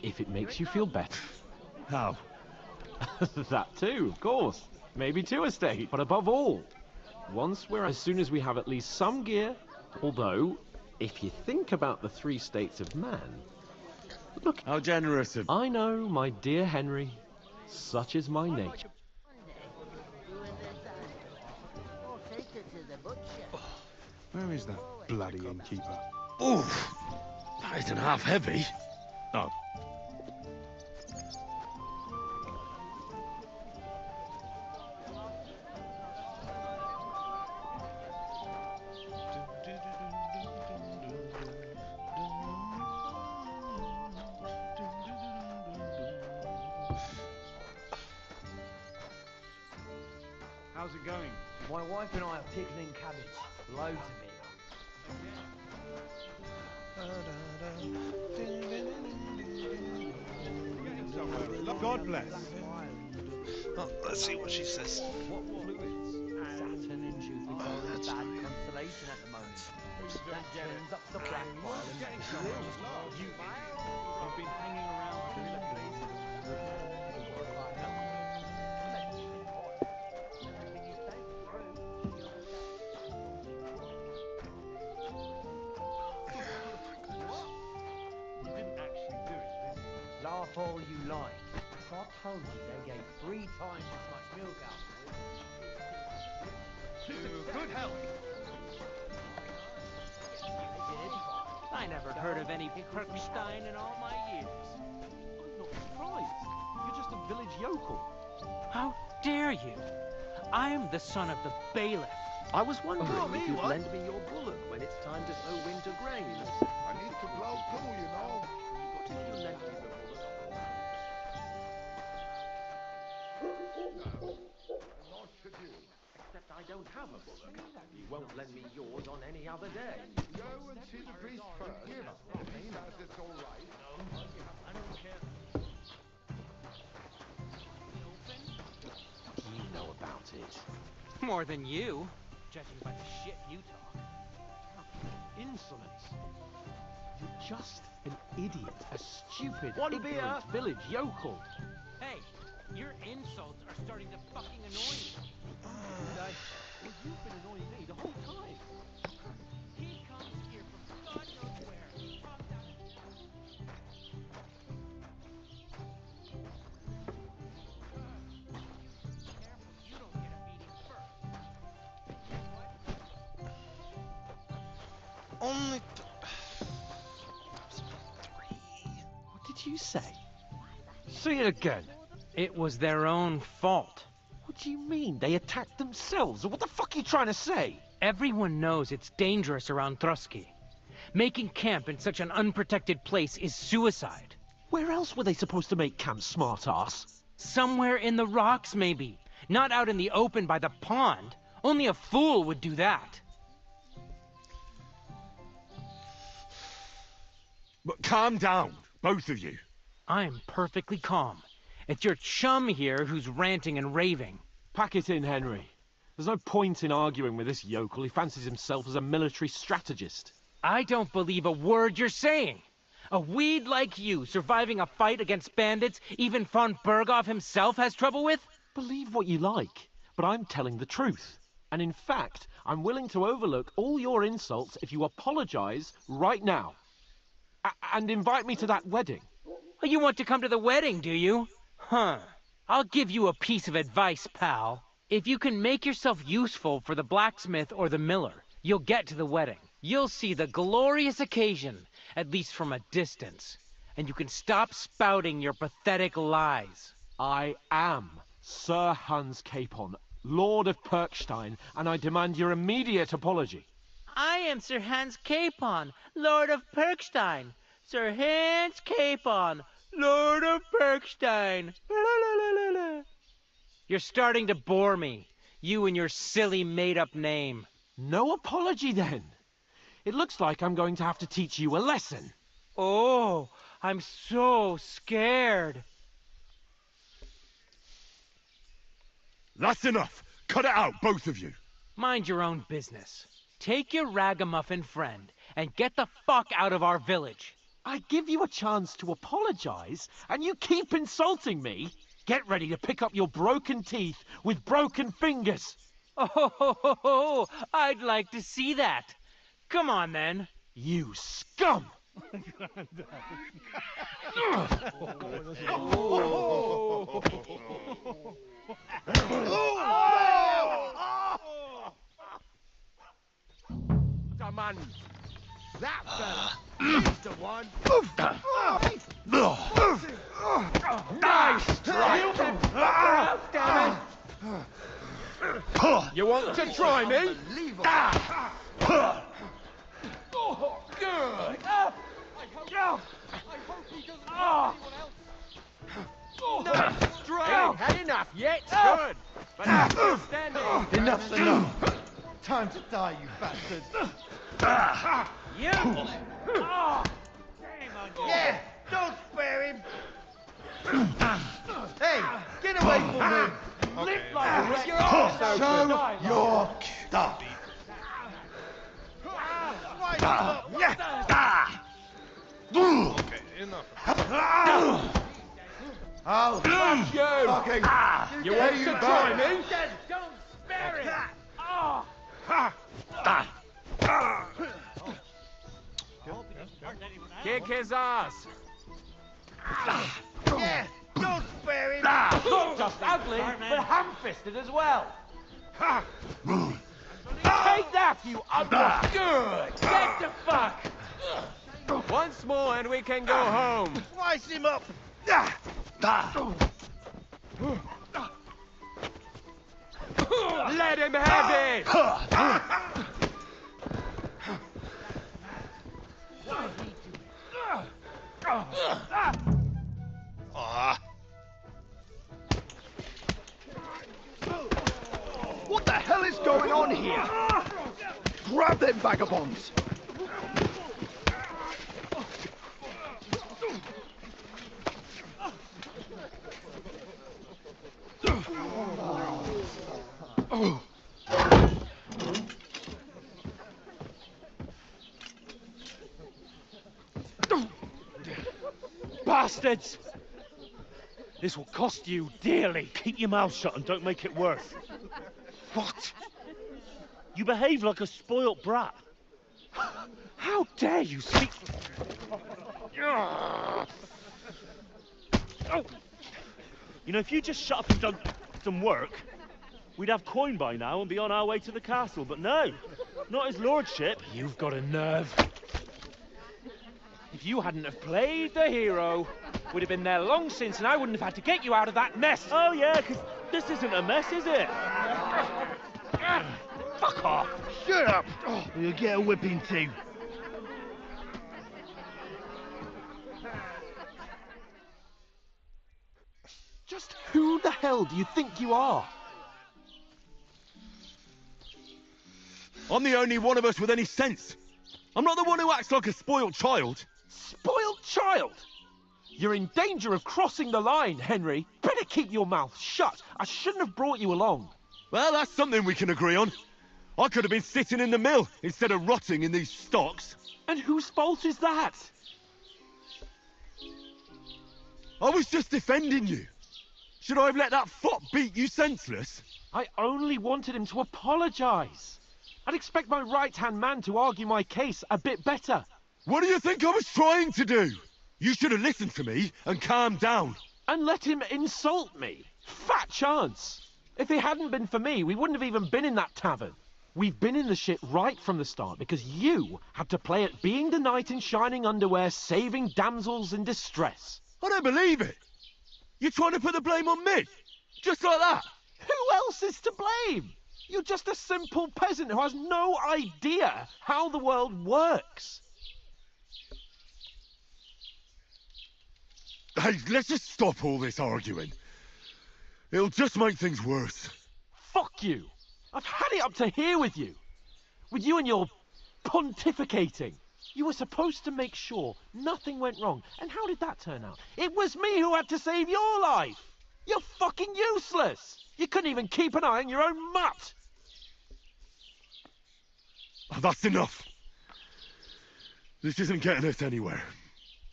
if it makes you feel better. How? That too, of course. Maybe 2 estates. But above all, as soon as we have at least some gear, although, if you think about the 3 states of man... Look... How generous of... I know, my dear Henry. Such is my nature. Where is that bloody innkeeper? Oof! That isn't half heavy. Oh. How's it going? My wife and I are pickling cabbage. Loads of it. God bless. Oh, let's see what she says. What fluids? Saturn and Jupiter are in bad constellation at the moment. That turns up the black pile and makes you ill. You've been hanging around thriller places. You didn't actually do it, did you? Laugh all you like. I told you they gave 3 times as much milk out. To good health. I never heard of any Perkstein in all my years. I'm not surprised. You're just a village yokel. How dare you? I'm the son of the bailiff. I was wondering if you'd lend me your bullock when it's time to sow winter grain. I need to blow too, you know. But if you lend me the bullock, Nor should you. except I don't have a bullock. You won't lend me yours on any other day. Go and see the priest first. If he says it's all right. I don't care. What do you know about it? More than you, judging by the shit you talk. Insolence. You're just an idiot, a stupid, One ignorant beer. village yokel. Hey, your insults are starting to fucking annoy me. Well, you've been annoying me the whole time. He comes here from God knows where. You don't get a beating first. Only What did you say? Say it again. It was their own fault. What do you mean? They attacked themselves? What the fuck are you trying to say? Everyone knows it's dangerous around Trotsky. Making camp in such an unprotected place is suicide. Where else were they supposed to make camp, smartass? Somewhere in the rocks, maybe. Not out in the open by the pond. Only a fool would do that. But calm down, both of you. I'm perfectly calm. It's your chum here who's ranting and raving. Pack it in, Henry. There's no point in arguing with this yokel. He fancies himself as a military strategist. I don't believe a word you're saying. A weed like you surviving a fight against bandits even von Berghoff himself has trouble with? Believe what you like, but I'm telling the truth. And in fact, I'm willing to overlook all your insults if you apologize right now. And invite me to that wedding. Well, you want to come to the wedding, do you? Huh. I'll give you a piece of advice, pal. If you can make yourself useful for the blacksmith or the miller, you'll get to the wedding. You'll see the glorious occasion, at least from a distance. And you can stop spouting your pathetic lies. I am Sir Hans Capon, Lord of Perkstein, and I demand your immediate apology. I am Sir Hans Capon, Lord of Perkstein. Sir Hans Capon, Lord of Perkstein. La, la, la, la, la. You're starting to bore me. You and your silly made-up name. No apology, then. It looks like I'm going to have to teach you a lesson. Oh, I'm so scared. That's enough. Cut it out, both of you. Mind your own business. Take your ragamuffin friend and get the fuck out of our village. I give you a chance to apologize, and you keep insulting me. Get ready to pick up your broken teeth with broken fingers. Oh, I'd like to see that. Come on, then. You scum! man. That fella. He's the one. Nice strike. Damn it. You want to try me? Good. Nice strike. Ain't had enough yet. Good. But I'm still standing. Enough's enough. Time to die, you bastards. You! Oh, shame on you. Yeah, don't spare him. Hey, get away from him. Live like it with your arms open. Show Die like your stuff. Okay, enough. Oh, Fuck you! fucking. You want to try me? Don't spare him! Oh. Kick his ass. Yeah, don't spare him. Not just ugly, but ham-fisted as well. Take that, you ugly! Good! Get the fuck! Once more and we can go home. Slice him up. Let him have it. What the hell is going on here? Grab them vagabonds! Bastards! This will cost you dearly. Keep your mouth shut and don't make it worse. What? You behave like a spoilt brat. How dare you speak... You know, if you just shut up and done some work, we'd have coin by now and be on our way to the castle. But no, not his lordship. You've got a nerve. If you hadn't have played the hero, we'd have been there long since and I wouldn't have had to get you out of that mess. Oh yeah, because this isn't a mess, is it? Fuck off! Shut up! You'll get a whipping too. Just who the hell do you think you are? I'm the only one of us with any sense. I'm not the one who acts like a spoiled child. Spoiled child? You're in danger of crossing the line, Henry. Better keep your mouth shut. I shouldn't have brought you along. Well, that's something we can agree on. I could have been sitting in the mill instead of rotting in these stocks. And whose fault is that? I was just defending you. Should I have let that fop beat you senseless? I only wanted him to apologise. I'd expect my right-hand man to argue my case a bit better. What do you think I was trying to do? You should have listened to me and calmed down. And let him insult me. Fat chance. If it hadn't been for me, we wouldn't have even been in that tavern. We've been in the shit right from the start because you had to play at being the knight in shining underwear, saving damsels in distress. I don't believe it. You're trying to put the blame on me? Just like that? Who else is to blame? You're just a simple peasant who has no idea how the world works. Hey, let's just stop all this arguing. It'll just make things worse. Fuck you. I've had it up to here with you. With you and your pontificating. You were supposed to make sure nothing went wrong. And how did that turn out? It was me who had to save your life. You're fucking useless. You couldn't even keep an eye on your own mutt. Oh, that's enough. This isn't getting us anywhere.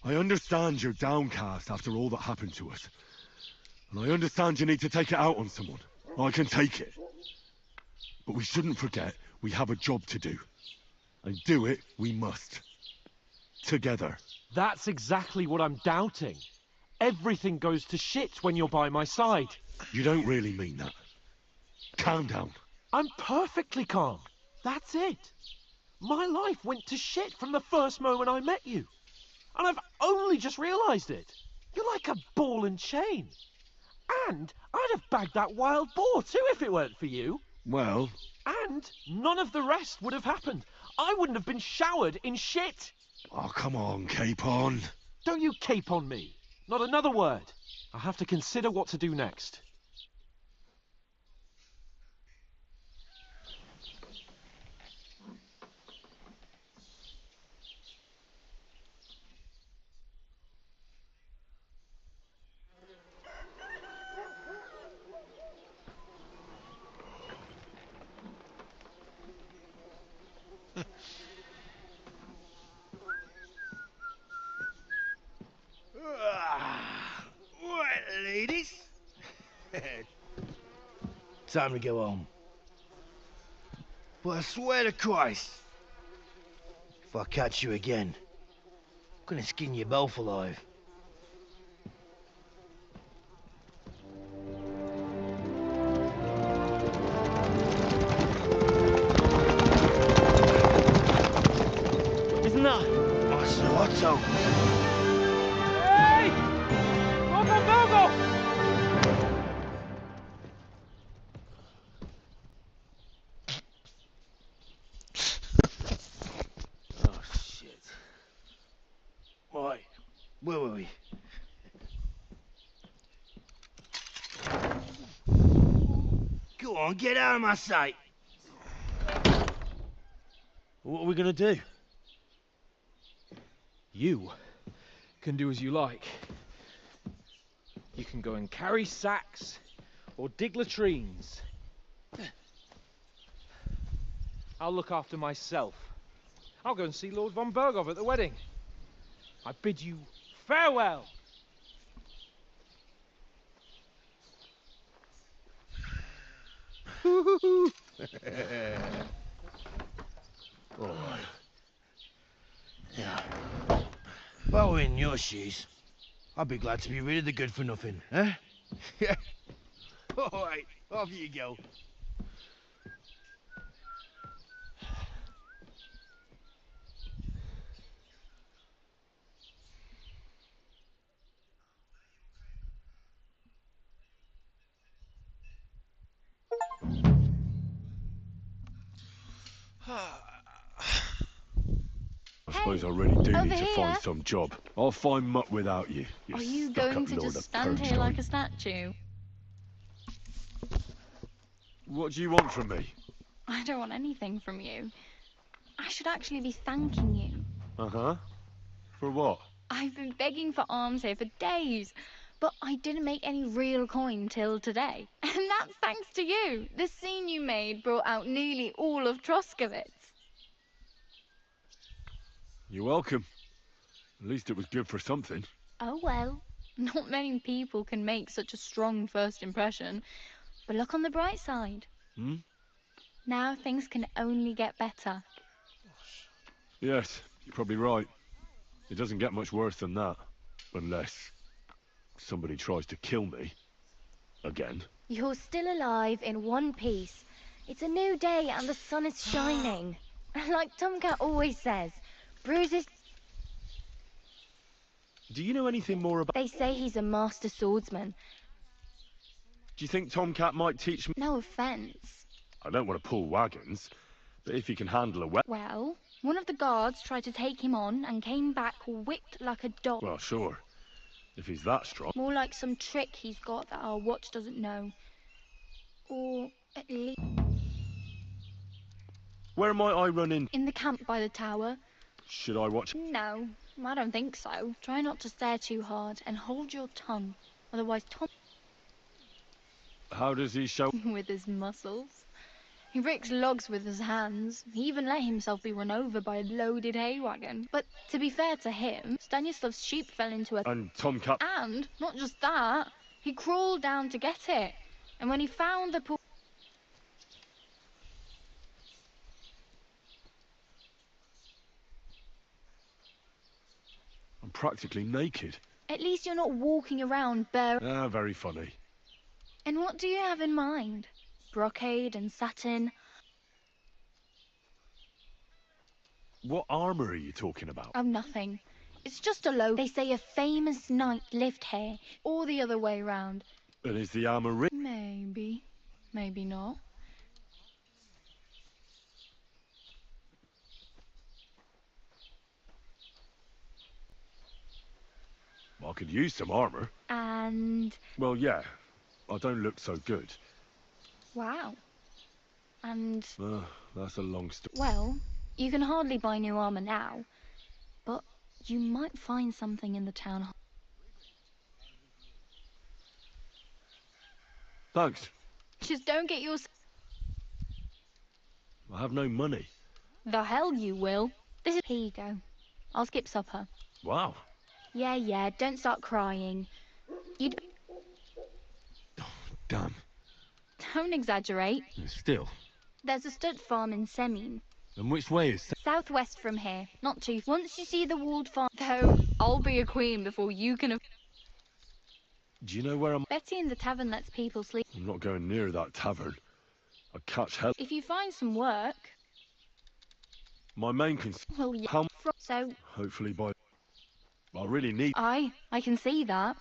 I understand you're downcast after all that happened to us. And I understand you need to take it out on someone. I can take it. But we shouldn't forget we have a job to do. And do it we must. Together. That's exactly what I'm doubting. Everything goes to shit when you're by my side. You don't really mean that. Calm down. I'm perfectly calm. That's it. My life went to shit from the first moment I met you. And I've only just realised it. You're like a ball and chain. And I'd have bagged that wild boar too if it weren't for you. Well... And none of the rest would have happened. I wouldn't have been showered in shit. Oh, come on, Capon. Don't you cape on me. Not another word. I have to consider what to do next. Right, ladies. Time to go home. But I swear to Christ, if I catch you again, I'm gonna skin you both alive. Isn't that? Master Otto. Hey! Lord von Berghoff! Oh, shit. Right, where were we? Go on, get out of my sight. What are we gonna do? You can do as you like. You can go and carry sacks or dig latrines. I'll look after myself. I'll go and see Lord von Berghoff at the wedding. I bid you farewell. All right. Yeah. If I were in your shoes, I'd be glad to be rid of the good-for-nothing, eh? Yeah. All right, off you go. I suppose I really do over need to find here. some job. I'll find mutt without you. Are you stuck-up going to lord just of stand here Pernstein. like a statue? What do you want from me? I don't want anything from you. I should actually be thanking you. Uh-huh. For what? I've been begging for alms here for days, but I didn't make any real coin till today. And that's thanks to you. The scene you made brought out nearly all of Troskowitz. You're welcome. At least it was good for something. Oh well, not many people can make such a strong first impression. But look on the bright side. Hmm? Now things can only get better. Yes, you're probably right. It doesn't get much worse than that. Unless somebody tries to kill me. Again. You're still alive in one piece. It's a new day and the sun is shining. Like Tomcat always says, bruises... Do you know anything more about... They say he's a master swordsman. Do you think Tomcat might teach me... No offence. I don't want to pull wagons, but if he can handle a weapon... Well, one of the guards tried to take him on and came back whipped like a dog. Well, sure. If he's that strong... More like some trick he's got that our watch doesn't know. Or at least... Where might I run in? In the camp by the tower. Should I watch... No, I don't think so. Try not to stare too hard and hold your tongue. Otherwise Tom... How does he show... with his muscles. He breaks logs with his hands. He even let himself be run over by a loaded hay wagon. But to be fair to him, Stanislav's sheep fell into a... And Tomcat... And, not just that, he crawled down to get it. And when he found the poor... I'm practically naked. At least you're not walking around bare... Ah, very funny. And what do you have in mind? Brocade and satin? What armor are you talking about? Oh, nothing. It's just a low. They say a famous knight lived here, or the other way round. And is the armor rich? Maybe. Maybe not. I could use some armor. And... Well, yeah. I don't look so good. wow. And... that's a long story. well, you can hardly buy new armor now, but you might find something in the town hall. Thanks. Just don't get yours. I have no money. The hell you will. This is... here you go. I'll skip supper. Wow. Yeah, don't start crying. You'd... Damn. don't exaggerate. Still. There's a stud farm in Semine. And which way is that? Southwest from here. Not too... once you see the walled farm... though, I'll be a queen before you can... Do you know where I'm... Betty in the tavern lets people sleep. I'm not going near that tavern. I'd catch hell. If you find some work... My main concern... well, yeah. How... so... hopefully by... I really need... I can see that.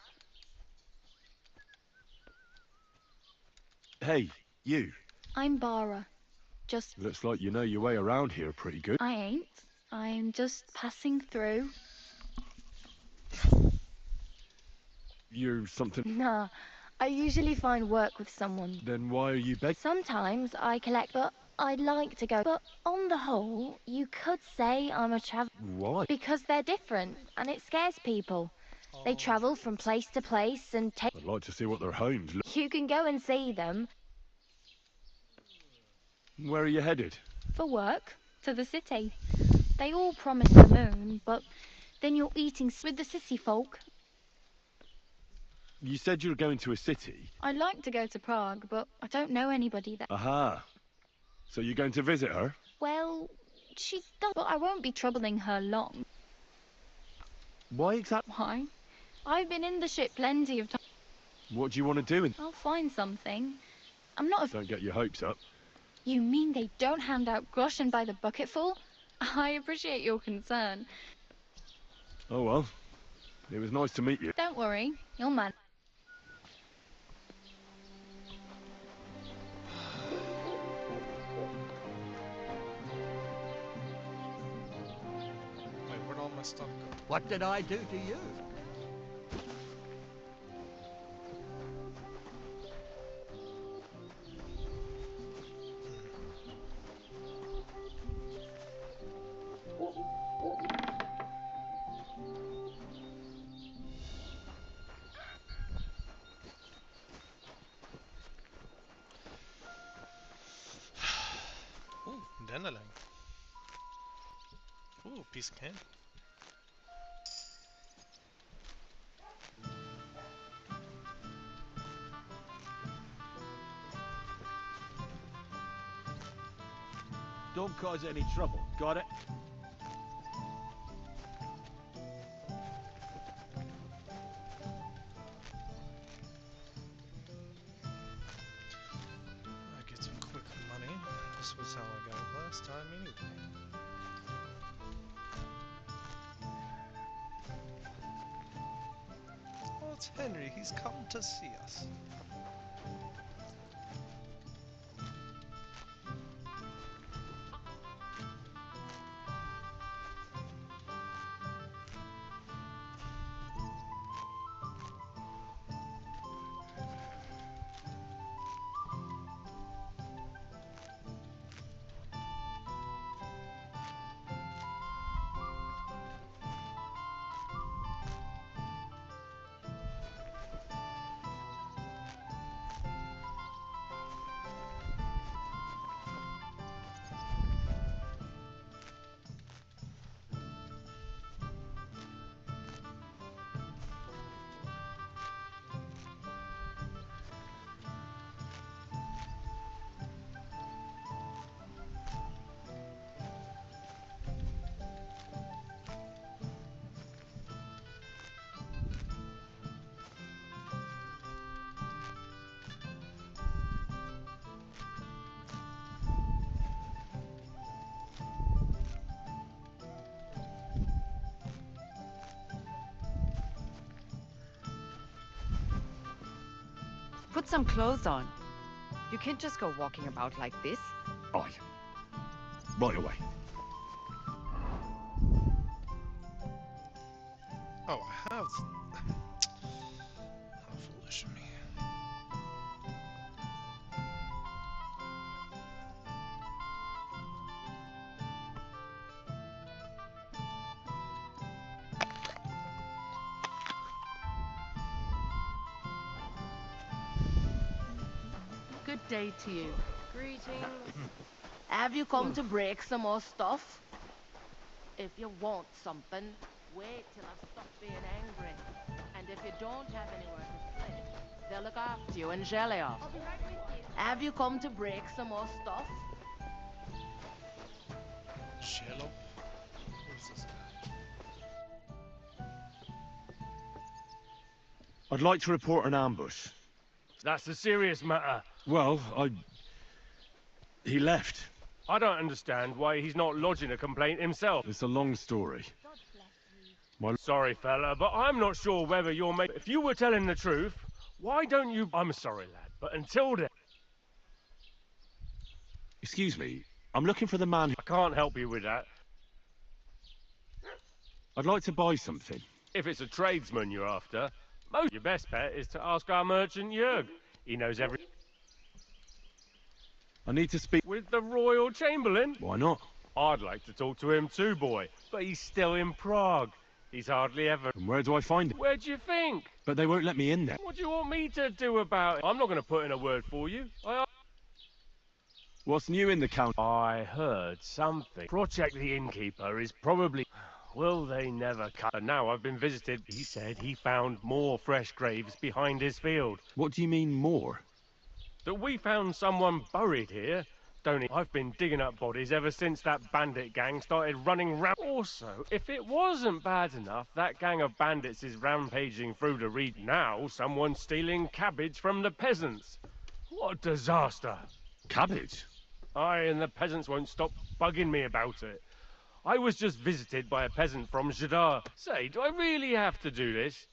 Hey, you. I'm Bara. Just... Looks like you know your way around here pretty good. I ain't. I'm just passing through. You're something... Nah. I usually find work with someone. Then why are you begging? Sometimes I collect, but I'd like to go. But on the whole, you could say I'm a traveler. Why? Because they're different, and it scares people. They travel from place to place and take... I'd like to see what their homes look... You can go and see them. Where are you headed? For work. To the city. They all promise the moon, but then you're eating with the city folk. You said you were going to a city. I'd like to go to Prague, but I don't know anybody there. Aha. So you're going to visit her? Well, she does, but I won't be troubling her long. Why exactly? Why? I've been in the ship plenty of times. What do you want to do? I'll find something. I'm not a... Don't get your hopes up. You mean they don't hand out groschen by the bucketful? I appreciate your concern. Oh well. It was nice to meet you. Don't worry, you'll manage. Wait, where'd all my stuff go? What did I do to you? Ooh, Dennalang. Ooh, piece of candy. Don't cause any trouble. Got it? I get some quick money. This was how I got it last time anyway. Oh, it's Henry. He's come to see us. Put some clothes on. You can't just go walking about like this. Aye. Right away. Oh, I have. How foolish of me. Good day to you. Greetings. Have you come to break some more stuff? If you want something, wait till I've stopped being angry. And if you don't have anywhere to sleep, they'll look after you in Gelia. I'll be right with you. Have you come to break some more stuff? Shallow. Who's this guy? I'd like to report an ambush. That's a serious matter. Well, he left. I don't understand why he's not lodging a complaint himself. It's a long story. Sorry, fella, but I'm not sure whether you're making... If you were telling the truth, why don't you... I'm sorry, lad, but until then... Excuse me, I'm looking for the man who... I can't help you with that. I'd like to buy something. If it's a tradesman you're after, your best bet is to ask our merchant Jörg. He knows every... I need to speak... With the Royal Chamberlain? Why not? I'd like to talk to him too, boy, but he's still in Prague. He's hardly ever... And where do I find him? Where do you think? But they won't let me in there. What do you want me to do about it? I'm not going to put in a word for you. What's new in the count? I heard something. Project the innkeeper is probably... Will they never cut? And now I've been visited. He said he found more fresh graves behind his field. What do you mean more? That we found someone buried here. Don't he? I've been digging up bodies ever since that bandit gang started running round. Also, if it wasn't bad enough, that gang of bandits is rampaging through the region. Now someone's stealing cabbage from the peasants. What a disaster. Cabbage? Aye, and the peasants won't stop bugging me about it. I was just visited by a peasant from Jadar. Say, do I really have to do this?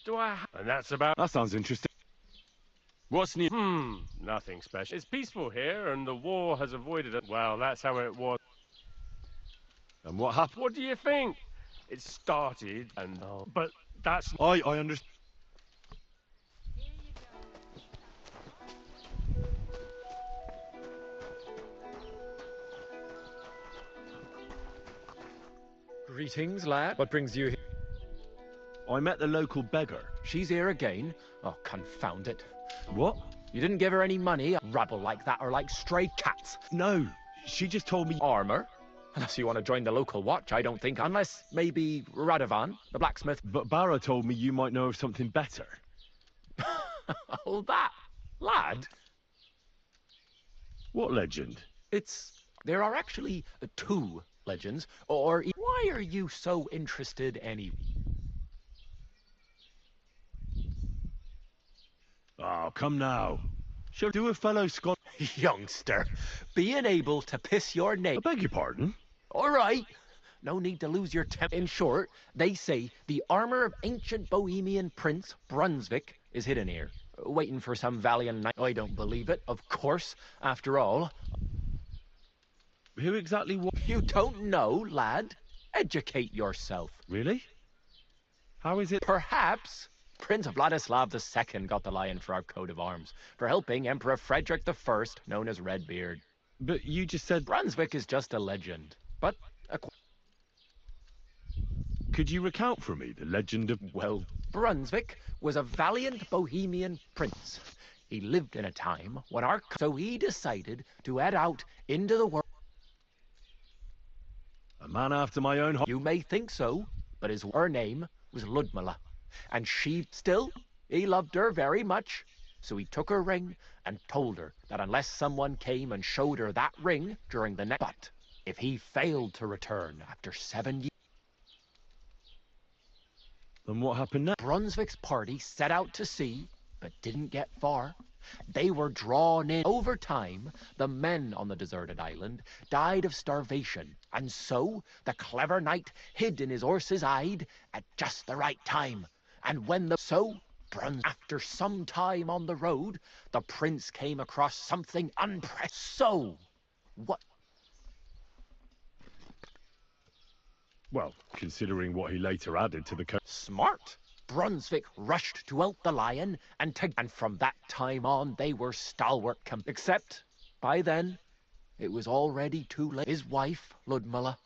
Do I And that's about... That sounds interesting. What's new? Nothing special. It's peaceful here, and the war has avoided it. Well, that's how it was. And what happened? What do you think? It started, and... But that's... I understand. Greetings, lad. What brings you here? I met the local beggar. She's here again? Oh, confound it. What? You didn't give her any money? Rabble like that are like stray cats. No, she just told me... Armor? Unless you want to join the local watch, I don't think. Unless, maybe, Radovan, the blacksmith. But Barra told me you might know of something better. Hold that. Lad? What legend? There are actually two legends, or... Why are you so interested anyway? Oh, come now. She'll do a fellow Scot... Youngster, being able to piss your name... I beg your pardon? All right. No need to lose your temper. In short, they say the armor of ancient Bohemian Prince Brunswick is hidden here, waiting for some valiant knight. I don't believe it, of course. After all... Who exactly what? You don't know, lad. Educate yourself. Really? How is it? Perhaps Prince Vladislav II got the lion for our coat of arms for helping Emperor Frederick I, known as Redbeard. But you just said... Brunswick is just a legend, but... Could you recount for me the legend of... Well, Brunswick was a valiant Bohemian prince. He lived in a time when so he decided to head out into the world. A man after my own heart. You may think so, but her name was Ludmilla. And he loved her very much. So he took her ring and told her that unless someone came and showed her that ring during the next... But if he failed to return after 7 years... Then what happened next? Brunswick's party set out to sea, but didn't get far. They were drawn in. Over time, the men on the deserted island died of starvation, and so the clever knight hid in his horse's hide at just the right time. And when After some time on the road, the prince came across something unprecedented. So, what? Well, considering what he later added to the code. Smart. Brunswick rushed to out the lion, and from that time on, they were stalwart except, by then, it was already too late. His wife, Ludmilla,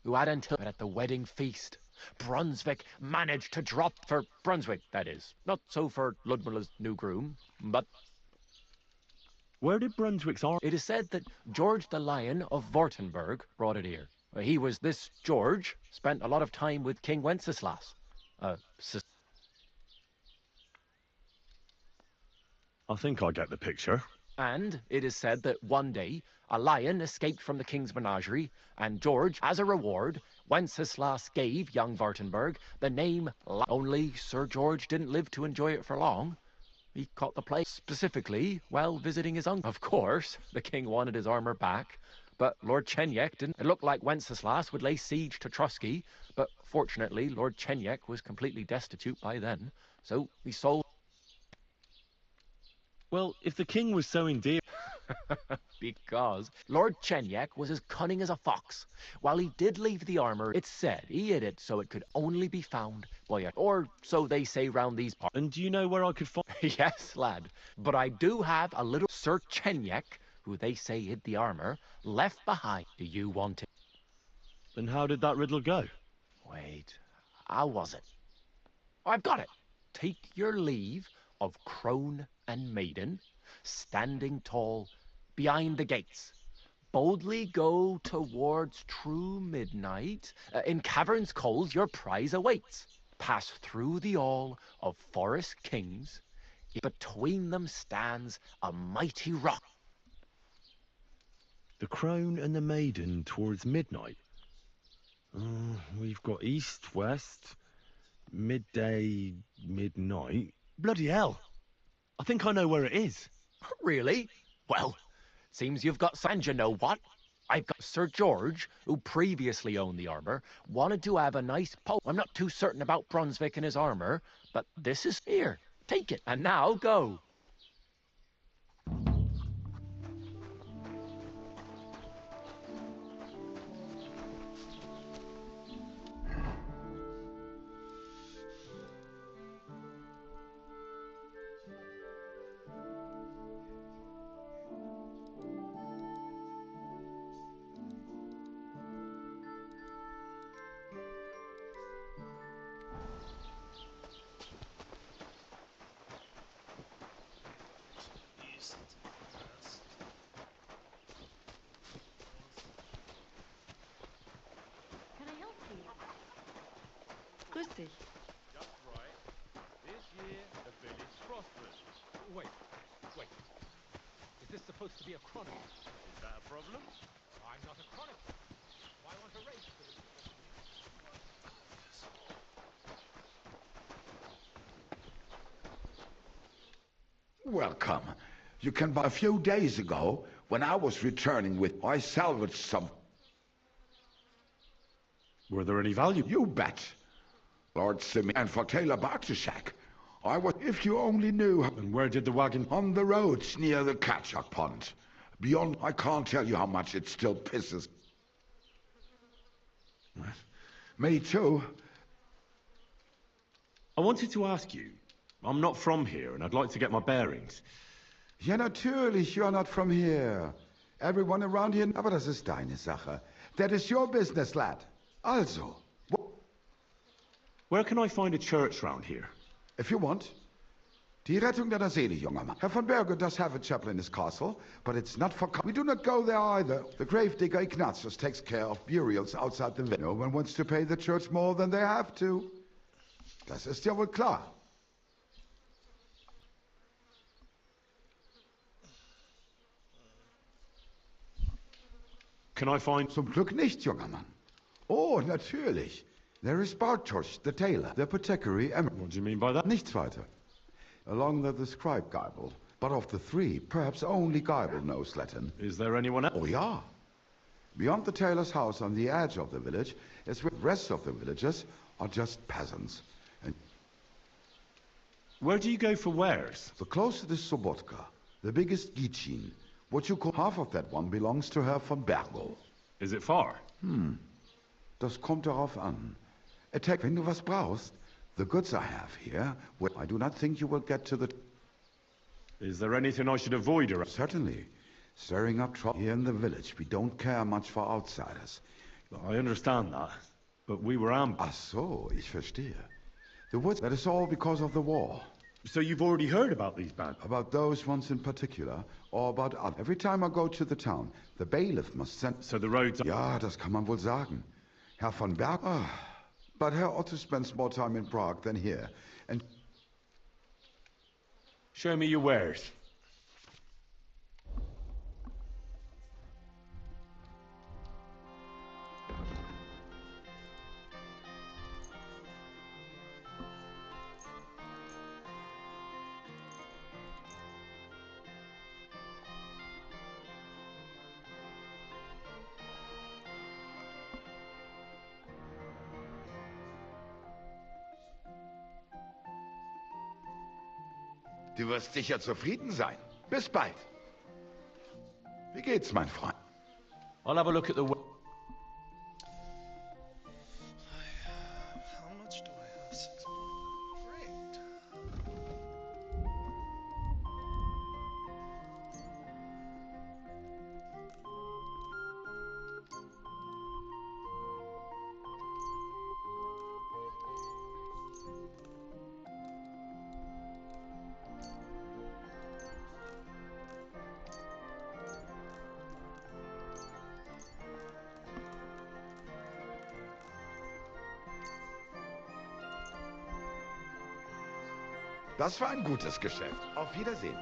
who had until at the wedding feast, Brunswick managed to drop for Brunswick, that is. Not so for Ludmilla's new groom, but... Where did Brunswick's arm... It is said that George the Lion of Württemberg brought it here. This George spent a lot of time with King Wenceslas. I think I get the picture. And it is said that one day, a lion escaped from the king's menagerie, and George, as a reward, Wenceslas gave young Württemberg the name Only Sir George didn't live to enjoy it for long. He caught the plague specifically while visiting his uncle. Of course, the king wanted his armor back, but Lord Chenyek didn't. It looked like Wenceslas would lay siege to Trotsky, but fortunately, Lord Chenyek was completely destitute by then, so he sold... Well, if the king was so endearing... Because Lord Chenyek was as cunning as a fox. While he did leave the armor, it's said he hid it so it could only be found by a... Or so they say round these parts. And do you know where I could find... Yes, lad. But I do have a little Sir Chenyek, who they say hid the armor, left behind. Do you want it? Then how did that riddle go? Wait, how was it? I've got it. Take your leave of crone and maiden, standing tall behind the gates. Boldly go towards true midnight. In caverns cold your prize awaits. Pass through the all of forest kings. Between them stands a mighty rock. The crone and the maiden towards midnight. We've got east, west, midday, midnight. Bloody hell! I think I know where it is. Really? Well, seems you've got... And you know what? I've got Sir George, who previously owned the armor, wanted to have a nice I'm not too certain about Brunswick and his armor, but this is here. Take it, and now go. Grüß dich. Just right. This year, the village prospered. Wait. Is this supposed to be a chronicle? Is that a problem? I'm not a chronicle. Why want to race? Welcome. You can buy a few days ago, when I was returning with, I salvaged some. Were there any value? You bet. Lord Simeon and for Taylor Bartishak. I was, if you only knew. And where did the wagon? On the roads near the Katchak Pond. Beyond, I can't tell you how much it still pisses. Me too. I wanted to ask you. I'm not from here, and I'd like to get my bearings. Ja, natürlich, you're not from here. Everyone around here, aber das ist deine Sache. That is your business, lad. Also. Where can I find a church round here? If you want. Die Rettung deiner Seele, junger Mann. Herr von Berger does have a chapel in his castle, but it's not for... We do not go there either. The gravedigger Ignatius takes care of burials outside the village. No one wants to pay the church more than they have to. Das ist ja wohl klar. Can I find... Zum Glück nicht, junger Mann. Oh, natürlich. There is Bartosz, the tailor, the apothecary, What do you mean by that? Nichts weiter. Along the scribe Geibel. But of the three, perhaps only Geibel knows Latin. Is there anyone else? Oh, yeah. Beyond the tailor's house on the edge of the village is where the rest of the villagers are just peasants. And Where do you go for wares? The closest is Sobotka, the biggest Gichin. What you call half of that one belongs to Herr von Bergo. Is it far? Das kommt darauf an. Attack, wenn du was brauchst. The goods I have here, well, I do not think you will get to the... Is there anything I should avoid around? Certainly. Stirring up trouble here in the village. We don't care much for outsiders. I understand that, but we were ambushed. Ach so, ich verstehe. The woods, that is all because of the war. So you've already heard about these bands? About those ones in particular, or about others. Every time I go to the town, the bailiff must send... So the roads... Ja, das kann man wohl sagen. Herr von Berg... But Herr Otto spends more time in Prague than here, and... Show me your wares. Du wirst sicher zufrieden sein. Bis bald. Wie geht's, mein Freund? I'll have a look at the... How much do I have? 6 points. Great. Das war ein gutes Geschäft. Auf Wiedersehen.